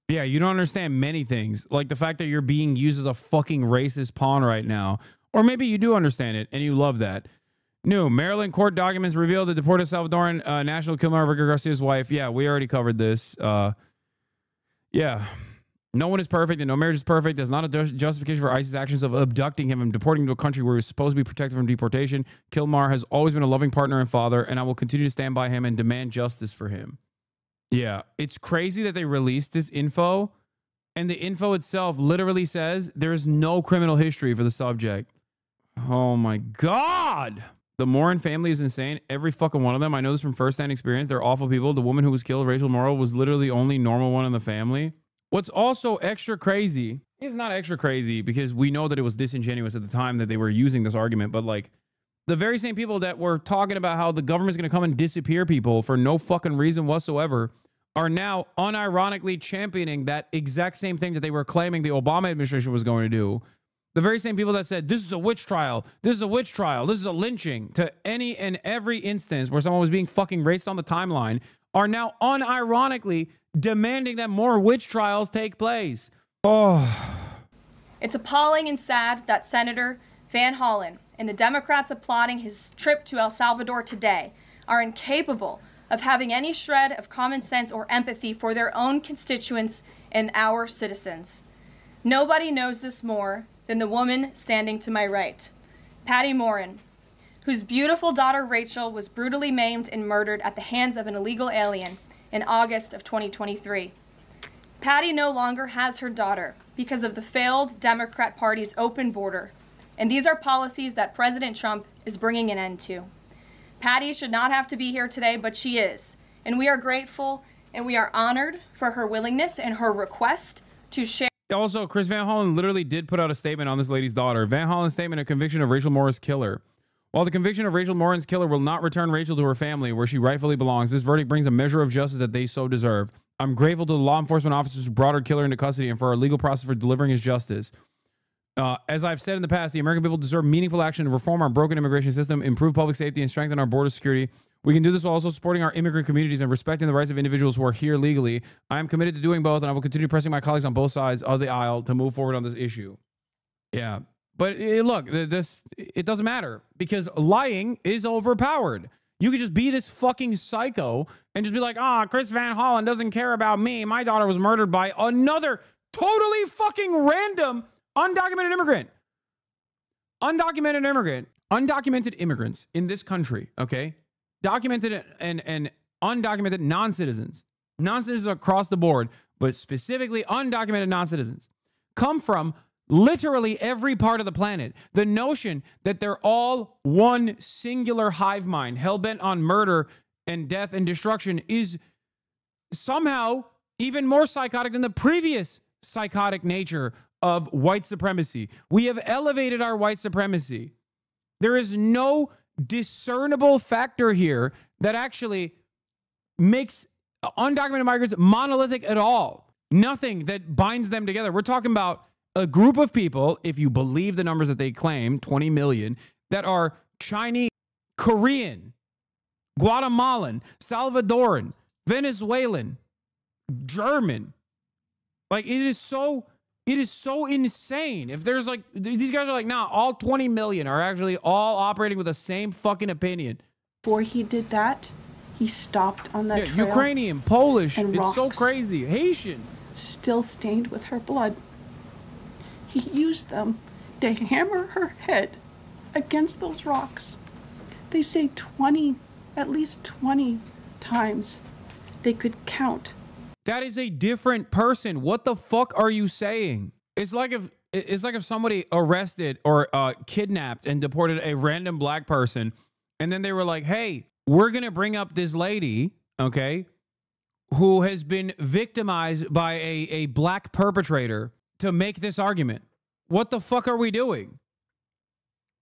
Yeah, you don't understand many things, like the fact that you're being used as a fucking racist pawn right now. Or maybe you do understand it and you love that. New Maryland court documents reveal the deported Salvadoran national Kilmar Abrego Garcia's wife. Yeah, we already covered this. Yeah. No one is perfect and no marriage is perfect. That's not a justification for ISIS actions of abducting him and deporting him to a country where he was supposed to be protected from deportation. Kilmar has always been a loving partner and father, and I will continue to stand by him and demand justice for him. Yeah, it's crazy that they released this info, and the info itself literally says there is no criminal history for the subject. Oh my God. The Morin family is insane. Every fucking one of them. I know this from firsthand experience. They're awful people. The woman who was killed, Rachel Morrow, was literally the only normal one in the family. What's also extra crazy is not extra crazy because we know that it was disingenuous at the time that they were using this argument, but like the very same people that were talking about how the government's going to come and disappear people for no fucking reason whatsoever are now unironically championing that exact same thing that they were claiming the Obama administration was going to do. The very same people that said, this is a witch trial, this is a witch trial, this is a lynching to any and every instance where someone was being fucking raced on the timeline are now unironically demanding that more witch trials take place. Oh. It's appalling and sad that Senator Van Hollen and the Democrats applauding his trip to El Salvador today are incapable of having any shred of common sense or empathy for their own constituents and our citizens. Nobody knows this more than the woman standing to my right, Patty Morin, whose beautiful daughter Rachel was brutally maimed and murdered at the hands of an illegal alien in August of 2023. Patty no longer has her daughter because of the failed Democrat Party's open border, and these are policies that President Trump is bringing an end to. Patty should not have to be here today, but she is, and we are grateful and we are honored for her willingness and her request to share. Also, Chris Van Hollen literally did put out a statement on this lady's daughter. Van Hollen's statement of conviction of Rachel Morin's killer. While the conviction of Rachel Morin's killer will not return Rachel to her family where she rightfully belongs, this verdict brings a measure of justice that they so deserve. I'm grateful to the law enforcement officers who brought her killer into custody and for our legal process for delivering his justice. As I've said in the past, the American people deserve meaningful action to reform our broken immigration system, improve public safety, and strengthen our border security. We can do this while also supporting our immigrant communities and respecting the rights of individuals who are here legally. I am committed to doing both, and I will continue pressing my colleagues on both sides of the aisle to move forward on this issue. Yeah. But look, it doesn't matter because lying is overpowered. You could just be this fucking psycho and just be like, Chris Van Hollen doesn't care about me. My daughter was murdered by another totally fucking random undocumented immigrant. Undocumented immigrants in this country, okay? Documented and undocumented non-citizens. Non-citizens across the board, but specifically undocumented non-citizens, come from literally every part of the planet. The notion that they're all one singular hive mind, hell-bent on murder and death and destruction is somehow even more psychotic than the previous psychotic nature of white supremacy. We have elevated our white supremacy. There is no discernible factor here that actually makes undocumented migrants monolithic at all. Nothing that binds them together. We're talking about a group of people, if you believe the numbers that they claim, 20 million, that are Chinese, Korean, Guatemalan, Salvadoran, Venezuelan, German. Like, it is so insane. If there's like, these guys are like, nah, all 20 million are actually all operating with the same fucking opinion. Before he did that, he stopped on that trail. Ukrainian, Polish, and it's so rocks, crazy. Haitian. still stained with her blood. He used them to hammer her head against those rocks. They say 20, at least 20 times they could count. That is a different person. What the fuck are you saying? It's like if somebody arrested or kidnapped and deported a random black person, and then they were like, hey, we're going to bring up this lady, okay, who has been victimized by a black perpetrator to make this argument. What the fuck are we doing?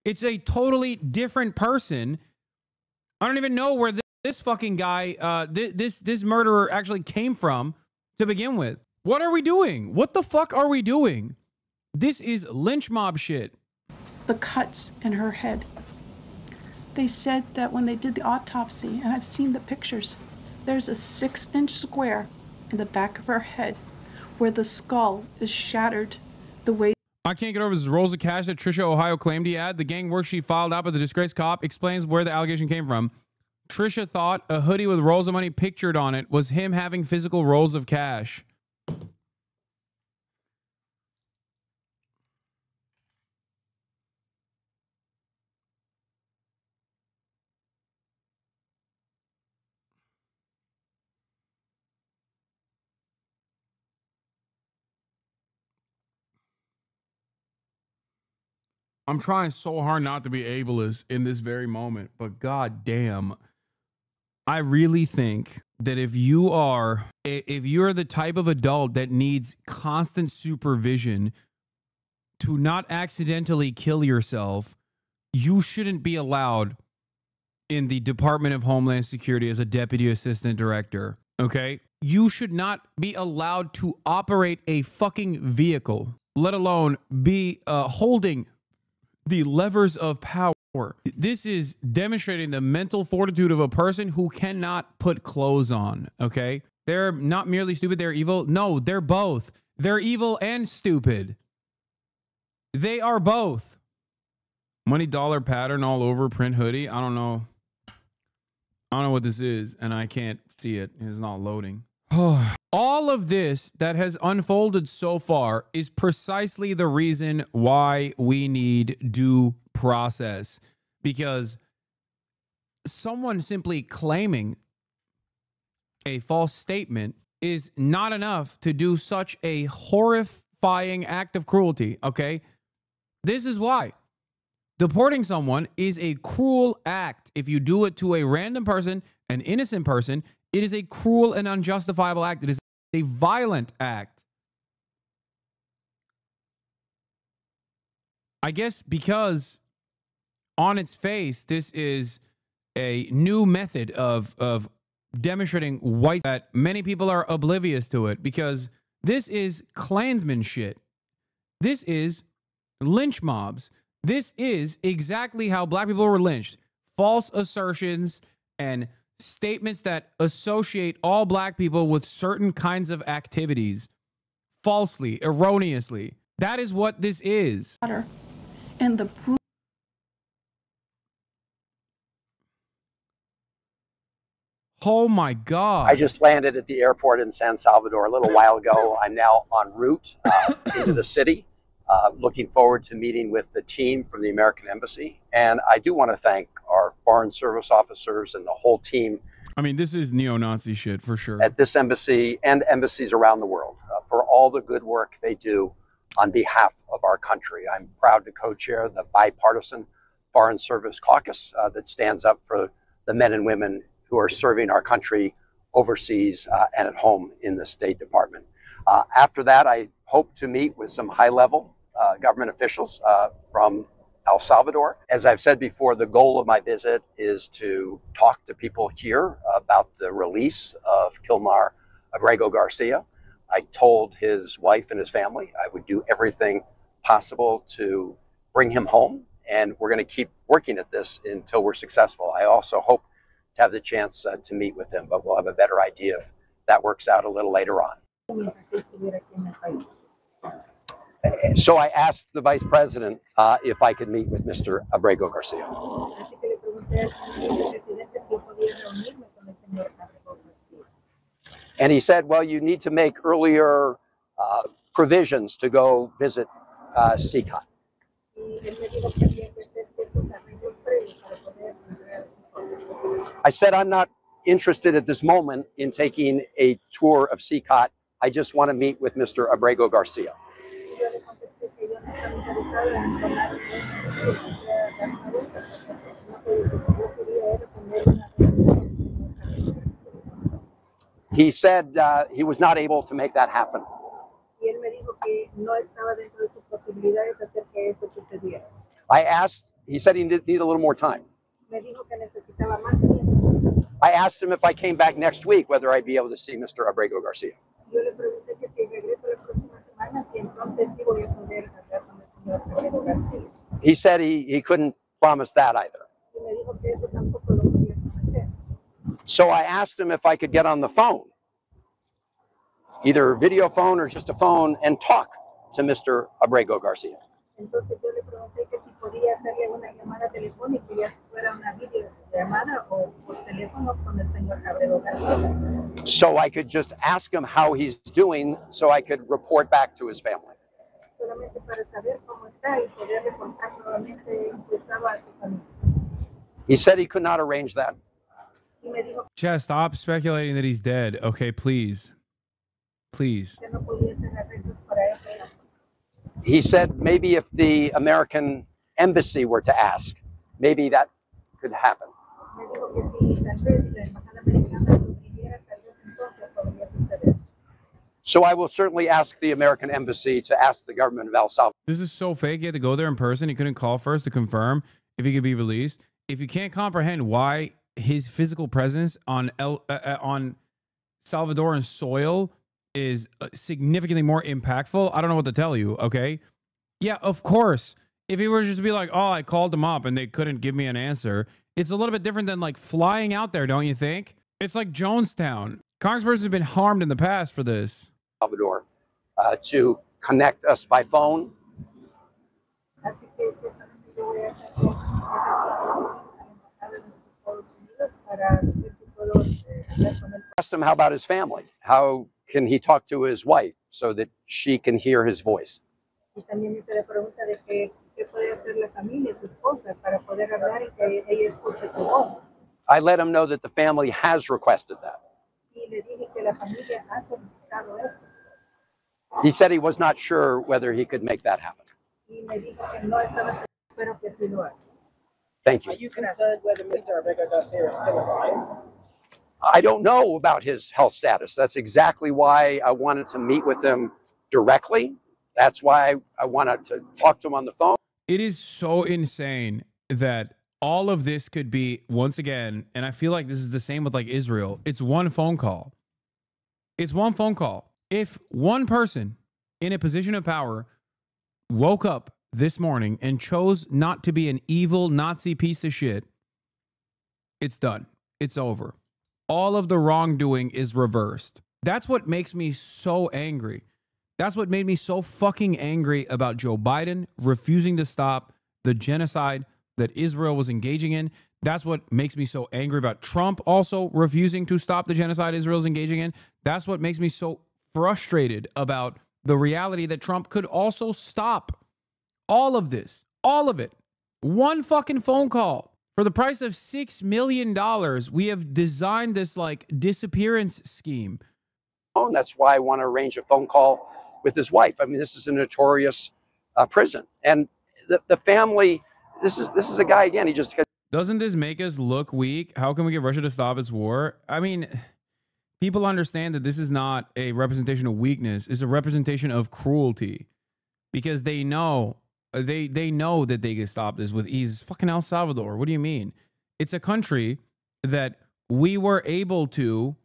It's a totally different person. I don't even know where this fucking guy, this murderer actually came from to begin with. What are we doing? What the fuck are we doing? This is lynch mob shit. The cuts in her head. They said that when they did the autopsy, and I've seen the pictures, there's a 6-inch square in the back of her head where the skull is shattered the way. I can't get over this rolls of cash that Trisha Ohio claimed he had. The gang work she filed out, but the disgraced cop explains where the allegation came from. Trisha thought a hoodie with rolls of money pictured on it was him having physical rolls of cash. I'm trying so hard not to be ableist in this very moment, but god damn, I really think that if you're the type of adult that needs constant supervision to not accidentally kill yourself, you shouldn't be allowed in the Department of Homeland Security as a deputy assistant director, okay? You should not be allowed to operate a fucking vehicle, let alone be holding the levers of power. This is demonstrating the mental fortitude of a person who cannot put clothes on, okay? They're not merely stupid, they're evil. No, they're both. They're evil and stupid. They are both. Money dollar pattern all over print hoodie. I don't know what this is, and I can't see it. It's not loading. All of this that has unfolded so far is precisely the reason why we need due process, because someone simply claiming a false statement is not enough to do such a horrifying act of cruelty, okay? This is why. Deporting someone is a cruel act. If you do it to a random person, an innocent person, it is a cruel and unjustifiable act. It is a violent act. I guess because on its face, this is a new method of demonstrating white, that many people are oblivious to it, because this is Klansman shit. This is lynch mobs. This is exactly how black people were lynched. False assertions and statements that associate all black people with certain kinds of activities falsely, erroneously. That is what this is. And the oh my God. I just landed at the airport in San Salvador a little while ago. I'm now en route into the city. Looking forward to meeting with the team from the American Embassy. And I do want to thank our Foreign Service officers and the whole team. I mean, this is neo-Nazi shit for sure. At this embassy and embassies around the world for all the good work they do on behalf of our country. I'm proud to co-chair the bipartisan Foreign Service Caucus that stands up for the men and women who are serving our country overseas and at home in the State Department. After that, I hope to meet with some high-level government officials from El Salvador. As I've said before, the goal of my visit is to talk to people here about the release of Kilmar Abrego Garcia. I told his wife and his family I would do everything possible to bring him home, and we're going to keep working at this until we're successful. I also hope to have the chance to meet with him, but we'll have a better idea if that works out a little later on. So I asked the vice president if I could meet with Mr. Abrego Garcia. And he said, well, you need to make earlier provisions to go visit CCOT. I said, I'm not interested at this moment in taking a tour of CCOT. I just want to meet with Mr. Abrego Garcia. He said he was not able to make that happen. I asked, he said he needed a little more time. I asked him if I came back next week, whether I'd be able to see Mr. Abrego Garcia. He said he couldn't promise that either. So I asked him if I could get on the phone, either video phone or just a phone, and talk to Mr. Abrego Garcia. So I could just ask him how he's doing so I could report back to his family. He said he could not arrange that. Chess, stop speculating that he's dead. Okay, please. Please. He said maybe if the American embassy were to ask, maybe that could happen. So I will certainly ask the American embassy to ask the government of El Salvador. This is so fake. He had to go there in person. He couldn't call first to confirm if he could be released. If you can't comprehend why his physical presence on Salvadoran soil is significantly more impactful, I don't know what to tell you, okay? Yeah, of course. If he were just to be like, oh, I called them up and they couldn't give me an answer, it's a little bit different than like flying out there, don't you think? It's like Jonestown. Congresspersons have been harmed in the past for this. Salvador to connect us by phone. Asked him, how about his family? How can he talk to his wife so that she can hear his voice? I let him know that the family has requested that. He said he was not sure whether he could make that happen. Thank you. Are you concerned whether Mr. Abrego Garcia is still alive? I don't know about his health status. That's exactly why I wanted to meet with him directly. That's why I wanted to talk to him on the phone. It is so insane that all of this could be, once again, and I feel like this is the same with like Israel, it's one phone call. It's one phone call. If one person in a position of power woke up this morning and chose not to be an evil Nazi piece of shit, it's done. It's over. All of the wrongdoing is reversed. That's what makes me so angry. That's what made me so fucking angry about Joe Biden refusing to stop the genocide that Israel was engaging in. That's what makes me so angry about Trump also refusing to stop the genocide Israel's engaging in. That's what makes me so frustrated about the reality that Trump could also stop all of this, all of it. One fucking phone call. For the price of $6 million, we have designed this like disappearance scheme. And that's why I want to arrange a phone call with his wife. I mean, this is a notorious prison. And the family, this is a guy, again, he just... Doesn't this make us look weak? How can we get Russia to stop its war? I mean, people understand that this is not a representation of weakness. It's a representation of cruelty. Because they know, they know that they can stop this with ease. Fucking El Salvador. What do you mean? It's a country that we were able to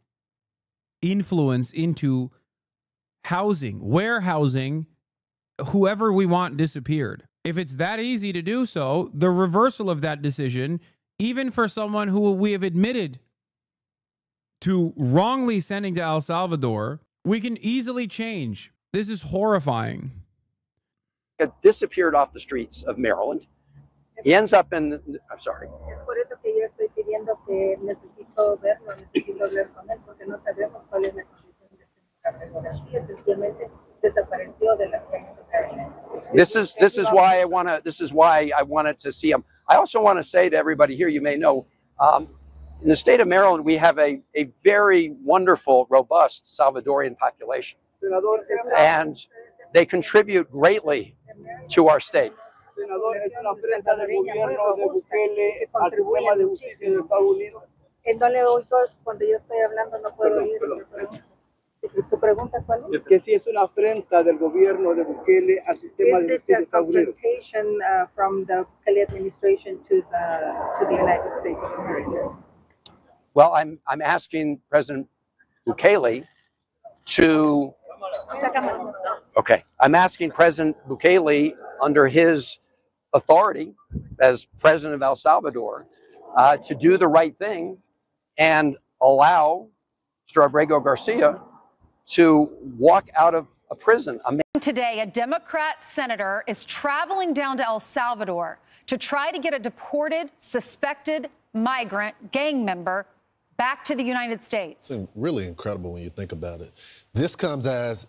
influence into housing, warehousing, whoever we want disappeared. If it's that easy to do so, the reversal of that decision, even for someone who we have admitted to wrongly sending to El Salvador, we can easily change. This is horrifying. Disappeared off the streets of Maryland. He ends up in, I'm sorry. This is why I wanted to see him. I also want to say to everybody here, you may know, in the state of Maryland, we have a very wonderful, robust Salvadorian population. And they contribute greatly to our state. ¿Su pregunta cuál es? Que si es una afrenta del gobierno de Bukele al sistema de justicia de Estados Unidos. From the Bukele administration to the United States of America. Well, I'm asking President Bukele to. Okay, I'm asking President Bukele, under his authority as president of El Salvador, to do the right thing and allow Mr. Abrego Garcia to walk out of a prison. Today, a Democrat senator is traveling down to El Salvador to try to get a deported, suspected migrant gang member back to the United States. It's really incredible when you think about it. This comes as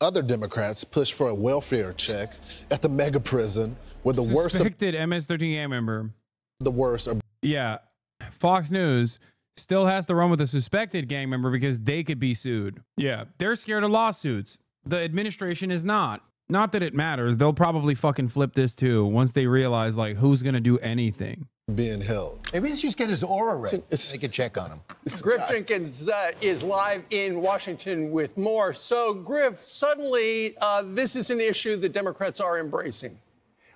other Democrats push for a welfare check at the mega prison where the worst suspected MS-13 gang member. The worst are. Yeah, Fox News still has to run with a suspected gang member because they could be sued. Yeah, they're scared of lawsuits. The administration is not. Not that it matters. They'll probably fucking flip this too once they realize like who's gonna do anything. Being held. Maybe let's just get his aura read. Make a check on him. Griff Jenkins is live in Washington with more. So, Griff, suddenly this is an issue the Democrats are embracing.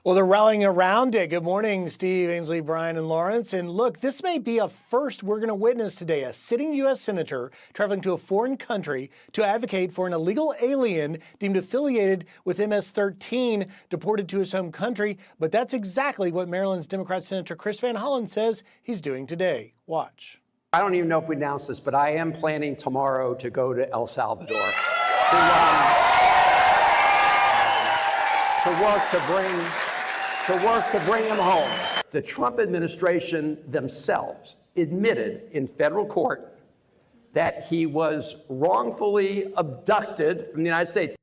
Well, they're rallying around it. Good morning, Steve, Ainsley, Brian, and Lawrence. And look, this may be a first we're going to witness today. A sitting U.S. senator traveling to a foreign country to advocate for an illegal alien deemed affiliated with MS-13 deported to his home country. But that's exactly what Maryland's Democrat Senator Chris Van Hollen says he's doing today. Watch. I don't even know if we announced this, but I am planning tomorrow to go to El Salvador to work to bring him home. The Trump administration themselves admitted in federal court that he was wrongfully abducted from the United States.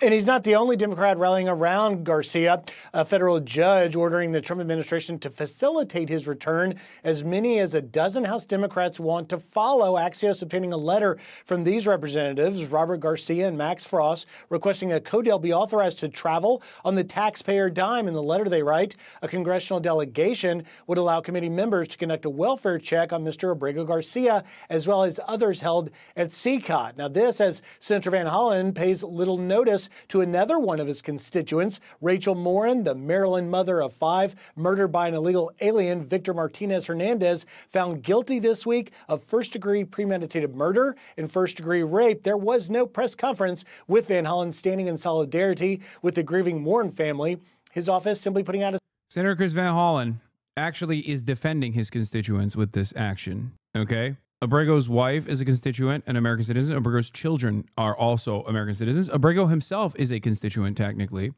And he's not the only Democrat rallying around Garcia, a federal judge ordering the Trump administration to facilitate his return. As many as a dozen House Democrats want to follow. Axios obtaining a letter from these representatives, Robert Garcia and Max Frost, requesting a codel be authorized to travel on the taxpayer dime. In the letter they write, a congressional delegation would allow committee members to conduct a welfare check on Mr. Abrego Garcia, as well as others held at CCOT. Now this, as Senator Van Hollen pays little notice to another one of his constituents, Rachel Morin, the Maryland mother of 5, murdered by an illegal alien, Victor Martinez Hernandez, found guilty this week of first-degree premeditated murder and first-degree rape. There was no press conference with Van Hollen standing in solidarity with the grieving Morin family. His office simply putting out a... Senator Chris Van Hollen actually is defending his constituents with this action, okay? Abrego's wife is a constituent, an American citizen. Abrego's children are also American citizens. Abrego himself is a constituent, technically.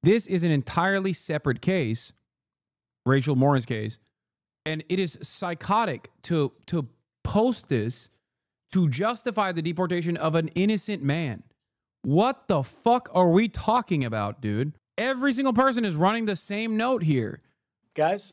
This is an entirely separate case, Rachel Morin's case, and it is psychotic to post this to justify the deportation of an innocent man. What the fuck are we talking about, dude? Every single person is running the same note here. Guys?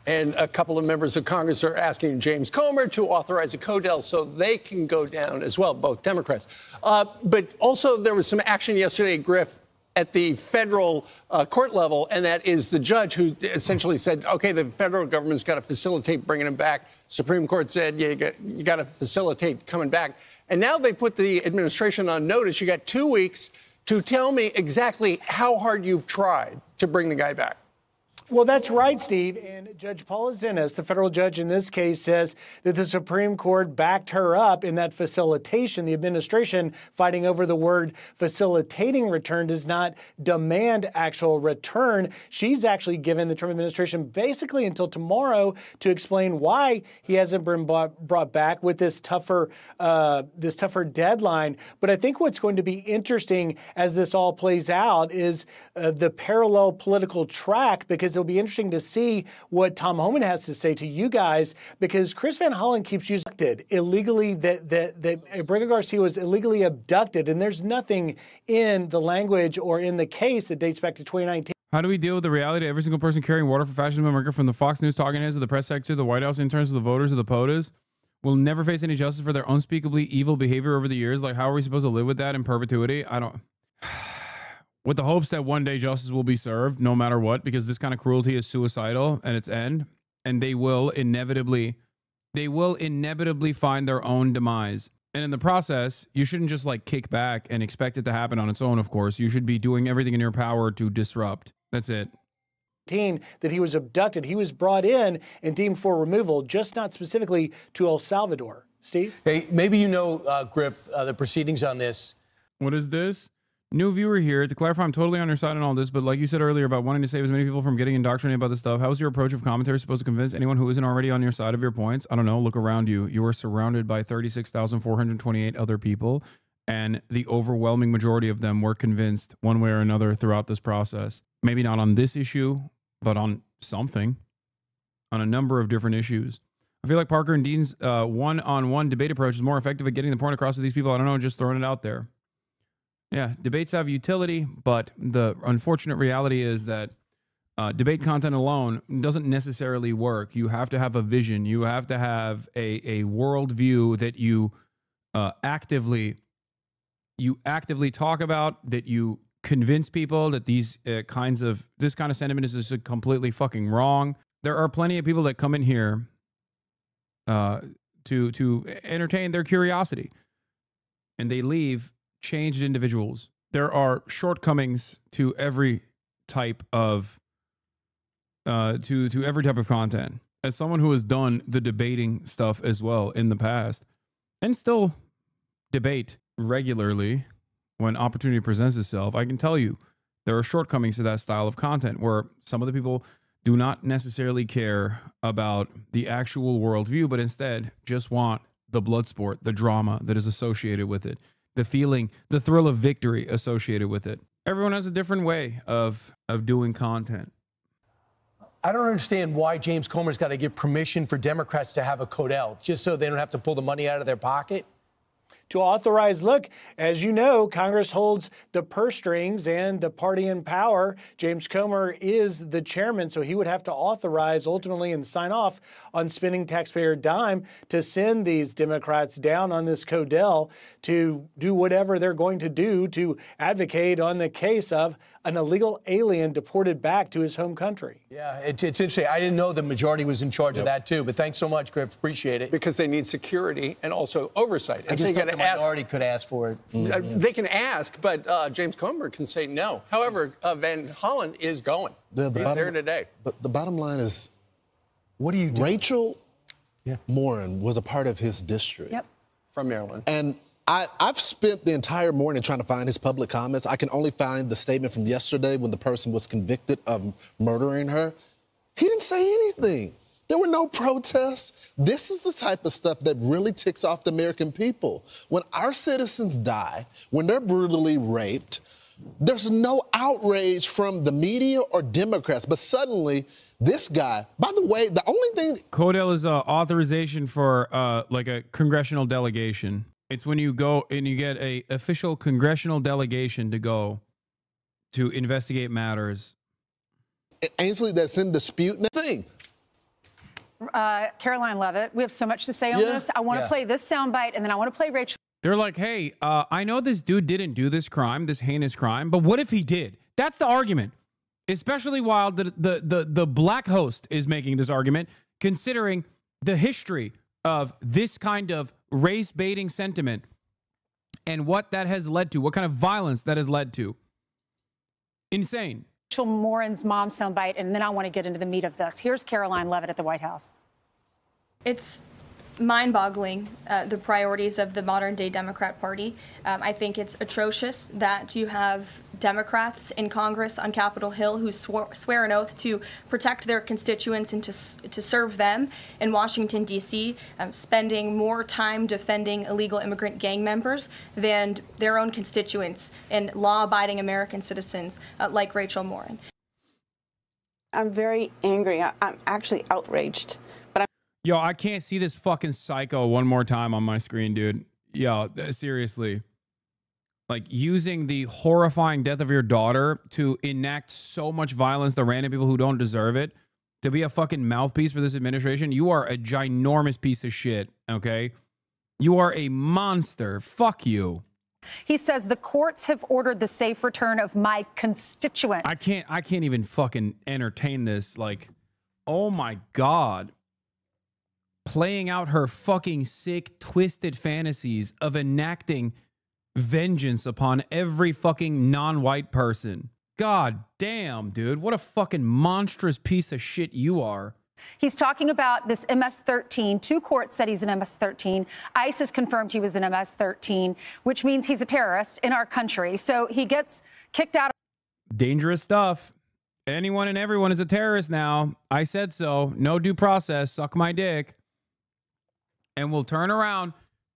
And a couple of members of Congress are asking James Comer to authorize a codel so they can go down as well, both Democrats. But also there was some action yesterday, Griff, at the federal court level, and that is the judge who essentially said, okay, the federal government's got to facilitate bringing him back. Supreme Court said, yeah, you got to facilitate coming back. And now they put the administration on notice. You got 2 weeks to tell me exactly how hard you've tried to bring the guy back. Well, that's right, Steve. And Judge Paula Zinnes, the federal judge in this case, says that the Supreme Court backed her up in that facilitation. The administration, fighting over the word facilitating return, does not demand actual return. She's actually given the Trump administration basically until tomorrow to explain why he hasn't been brought back with this tougher deadline. But I think what's going to be interesting as this all plays out is the parallel political track, because it'll be interesting to see what Tom Homan has to say to you guys, because Chris Van Hollen keeps using illegally, that Abrego Garcia was illegally abducted, and there's nothing in the language or in the case that dates back to 2019. How do we deal with the reality of every single person carrying water for fascism in America, from the Fox News talking heads to the press secretary, the White House interns, to the voters, to the POTUS, will never face any justice for their unspeakably evil behavior over the years? Like, how are we supposed to live with that in perpetuity? I don't... With the hopes that one day justice will be served, no matter what, because this kind of cruelty is suicidal at its end, and they will inevitably find their own demise. And in the process, you shouldn't just like kick back and expect it to happen on its own, of course. You should be doing everything in your power to disrupt. That's it. That he was abducted. He was brought in and deemed for removal, just not specifically to El Salvador. Steve? Hey, maybe you know, Griff, the proceedings on this. What is this? New viewer here. To clarify, I'm totally on your side on all this, but like you said earlier about wanting to save as many people from getting indoctrinated about this stuff, how is your approach of commentary supposed to convince anyone who isn't already on your side of your points? I don't know. Look around you. You are surrounded by 36,428 other people, and the overwhelming majority of them were convinced one way or another throughout this process. Maybe not on this issue, but on something, on a number of different issues. I feel like Parker and Dean's one-on-one debate approach is more effective at getting the point across to these people. I don't know, just throwing it out there. Yeah, debates have utility, but the unfortunate reality is that debate content alone doesn't necessarily work. You have to have a vision. You have to have a worldview that you actively you actively talk about, that you convince people that this kind of sentiment is just completely fucking wrong. There are plenty of people that come in here to entertain their curiosity, and they leave changed individuals. There are shortcomings to every type of to every type of content. As someone who has done the debating stuff as well in the past, and still debate regularly when opportunity presents itself, I can tell you there are shortcomings to that style of content where some of the people do not necessarily care about the actual worldview, but instead just want the blood sport, the drama that is associated with it, the feeling, the thrill of victory associated with it. Everyone has a different way of doing content. I don't understand why James Comer's got to give permission for Democrats to have a Codell, just so they don't have to pull the money out of their pocket. To authorize, look, as you know, Congress holds the purse strings and the party in power. James Comer is the chairman, so he would have to authorize ultimately and sign off on spending taxpayer dime to send these Democrats down on this Codell to do whatever they're going to do to advocate on the case of an illegal alien deported back to his home country. Yeah, it's interesting. I didn't know the majority was in charge of that, too. But thanks so much, Griff. Appreciate it. Because they need security and also oversight. I just thought the minority could ask for it. They can ask, but James Comer can say no. However, Van Hollen is going. He's there today. But the bottom line is, what do you do? Rachel Morin was a part of his district. Yep. From Maryland. And I've spent the entire morning trying to find his public comments. I can only find the statement from yesterday when the person was convicted of murdering her. He didn't say anything. There were no protests. This is the type of stuff that really ticks off the American people. When our citizens die, when they're brutally raped, there's no outrage from the media or Democrats. But suddenly, this guy, by the way, the only thing... Codell is authorization for like a congressional delegation. It's when you go and you get a official congressional delegation to go to investigate matters. Ainsley, that's in dispute. Thing. Caroline Levitt, we have so much to say on this. I want to play this soundbite, and then I want to play Rachel. They're like, hey, I know this dude didn't do this crime, this heinous crime, but what if he did? That's the argument. Especially while the black host is making this argument, considering the history of this kind of race-baiting sentiment and what that has led to, what kind of violence that has led to. Insane. Rachel Morin's mom soundbite, and then I want to get into the meat of this. Here's Caroline Levitt at the White House. It's mind-boggling, the priorities of the modern-day Democrat Party. I think it's atrocious that you have Democrats in Congress on Capitol Hill who swear an oath to protect their constituents and to serve them in Washington, D.C., spending more time defending illegal immigrant gang members than their own constituents and law-abiding American citizens like Rachel Morin. I'm very angry. I'm actually outraged. But Yo, I can't see this fucking psycho one more time on my screen, dude. Yo, seriously. Like, using the horrifying death of your daughter to enact so much violence to random people who don't deserve it, to be a fucking mouthpiece for this administration, you are a ginormous piece of shit, okay? You are a monster. Fuck you. He says the courts have ordered the safe return of my constituent. I can't even fucking entertain this. Like, oh my God. Playing out her fucking sick, twisted fantasies of enacting vengeance upon every fucking non-white person. God damn, dude. What a fucking monstrous piece of shit you are. He's talking about this MS-13. Two courts said he's an MS-13. ICE has confirmed he was an MS-13, which means he's a terrorist in our country. So he gets kicked out. Dangerous stuff. Anyone and everyone is a terrorist now. I said so. No due process. Suck my dick. And we'll turn around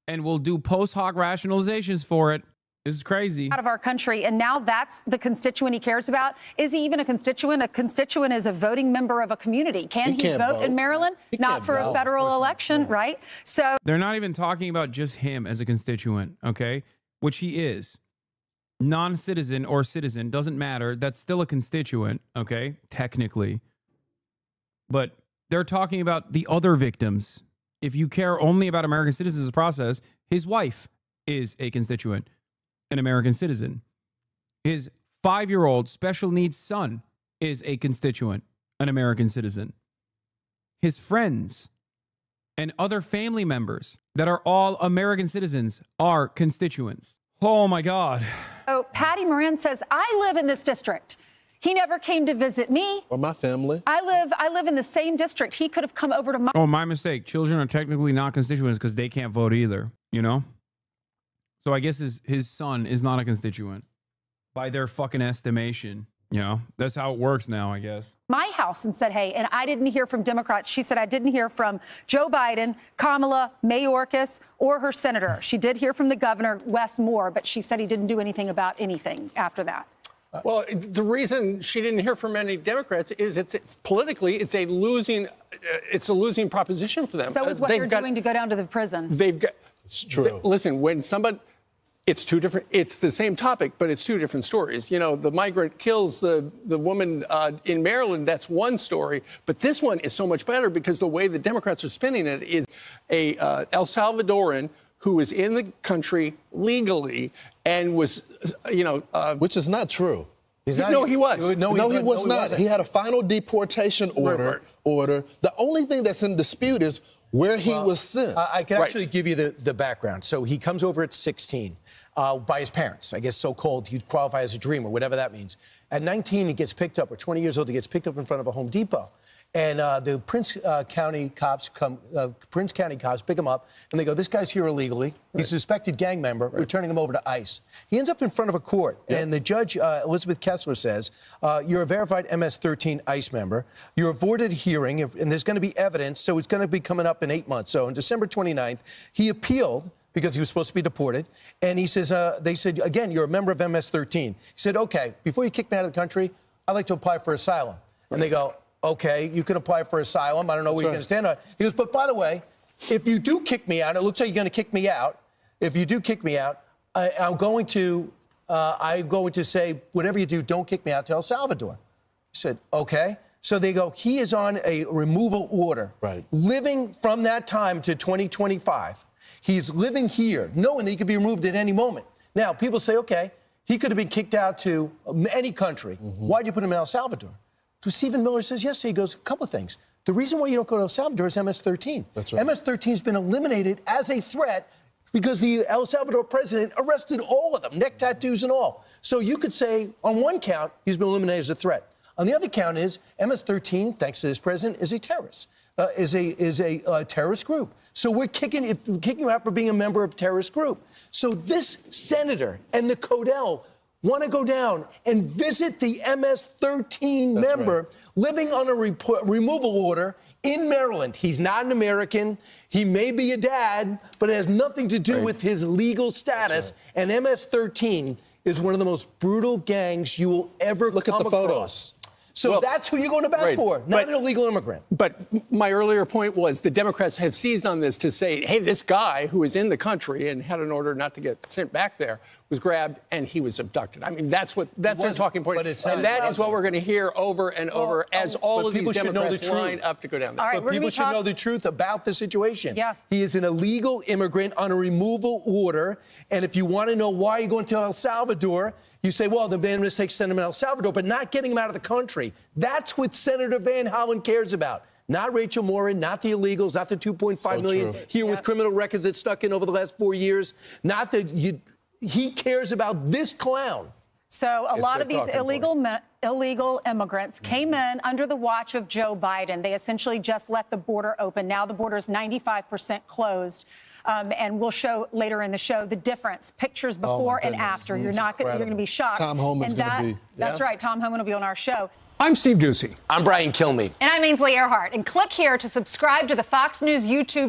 and we'll do post hoc rationalizations for it. This is crazy. Out of our country, and now that's the constituent he cares about. Is he even a constituent? A constituent is a voting member of a community. Can he vote in Maryland? Not for a federal election, right? So they're not even talking about just him as a constituent, okay? Which he is. Non-citizen or citizen, doesn't matter. That's still a constituent, okay? Technically. But they're talking about the other victims. If you care only about American citizens process, his wife is a constituent. an American citizen. His 5-year-old special needs son is a constituent, an American citizen. His friends and other family members that are all American citizens are constituents. Oh, my God. Oh, Patty Moran says, I live in this district. He never came to visit me. Or my family. I live in the same district. He could have come over to my... Oh, my mistake. Children are technically not constituents because they can't vote either, you know? So I guess his son is not a constituent by their fucking estimation. You know, that's how it works now, I guess. My house and said, hey, and I didn't hear from Democrats. She said, I didn't hear from Joe Biden, Kamala, Mayorkas, or her senator. She did hear from the governor, Wes Moore, but she said he didn't do anything about anything after that. Well, the reason she didn't hear from any Democrats is it's politically, it's a losing proposition for them. So is what they're doing to go down to the prisons. They've got. It's true. Listen, when somebody, it's two different. It's the same topic, but it's two different stories. You know, the migrant kills the woman in Maryland. That's one story, but this one is so much better because the way the Democrats are spinning it is a El Salvadoran who was in the country legally and was, which is not true. He was. No, he was not. He had a final deportation order. The only thing that's in dispute is where he was sent. I can actually give you the background. So he comes over at 16 by his parents. I guess so-called, he'd qualify as a dreamer, whatever that means. At 19, he gets picked up, or 20 years old, he gets picked up in front of a Home Depot. And the Prince County cops pick him up, and they go, this guy's here illegally. He's a suspected gang member. We're turning him over to ICE. He ends up in front of a court, and the judge, Elizabeth Kessler, says, you're a verified MS-13 ICE member. You're avoided hearing, and there's going to be evidence, so it's going to be coming up in 8 months. So on December 29th, he appealed because he was supposed to be deported. And he says, they said, again, you're a member of MS-13. He said, okay, before you kick me out of the country, I'd like to apply for asylum. And they go, okay, you can apply for asylum. I don't know where you're going to stand on it. He goes, but by the way, if you do kick me out, it looks like you're going to kick me out. If you do kick me out, I'm going to say, whatever you do, don't kick me out to El Salvador. He said, okay. So they go, he is on a removal order. Right. Living from that time to 2025. He's living here, knowing that he could be removed at any moment. Now, people say, okay, he could have been kicked out to any country. Why'd you put him in El Salvador? So Stephen Miller says yesterday, he goes, a couple of things. The reason why you don't go to El Salvador is MS-13. That's right. MS-13 has been eliminated as a threat because the El Salvador president arrested all of them, neck tattoos and all. So you could say, on one count, he's been eliminated as a threat. On the other count is MS-13, thanks to this president, is a terrorist, is a terrorist group. So we're kicking you out for being a member of a terrorist group. So this senator and the Codell want to go down and visit the MS-13 member living on a removal order in Maryland. He's not an American. He may be a dad, but it has nothing to do with his legal status. And MS-13 is one of the most brutal gangs you will ever look at the photos. So that's who you're going to bat for, not an illegal immigrant. But my earlier point was the Democrats have seized on this to say, hey, this guy who is in the country and had an order not to get sent back there was grabbed and he was abducted. I mean, that's their talking point. And that is what we're going to hear over and over as all of these Democrats line up to go down there. All right, but people should know the truth about the situation. Yeah. He is an illegal immigrant on a removal order. And if you want to know why you're going to El Salvador, you say, well, the man mistakes sent him to El Salvador, but not getting him out of the country. That's what Senator Van Hollen cares about. Not Rachel Morin, not the illegals, not the 2.5 million here with criminal records that stuck in over the last 4 years. Not that he cares about this clown. So a lot of these illegal immigrants came in under the watch of Joe Biden. They essentially just let the border open. Now the border is 95% closed. And we'll show later in the show the difference, pictures before and after. You're going to be shocked. Tom Homan's going to be. That's right. Tom Homan will be on our show. I'm Steve Ducey. I'm Brian Kilmeade. And I'm Ainsley Earhart. And click here to subscribe to the Fox News YouTube.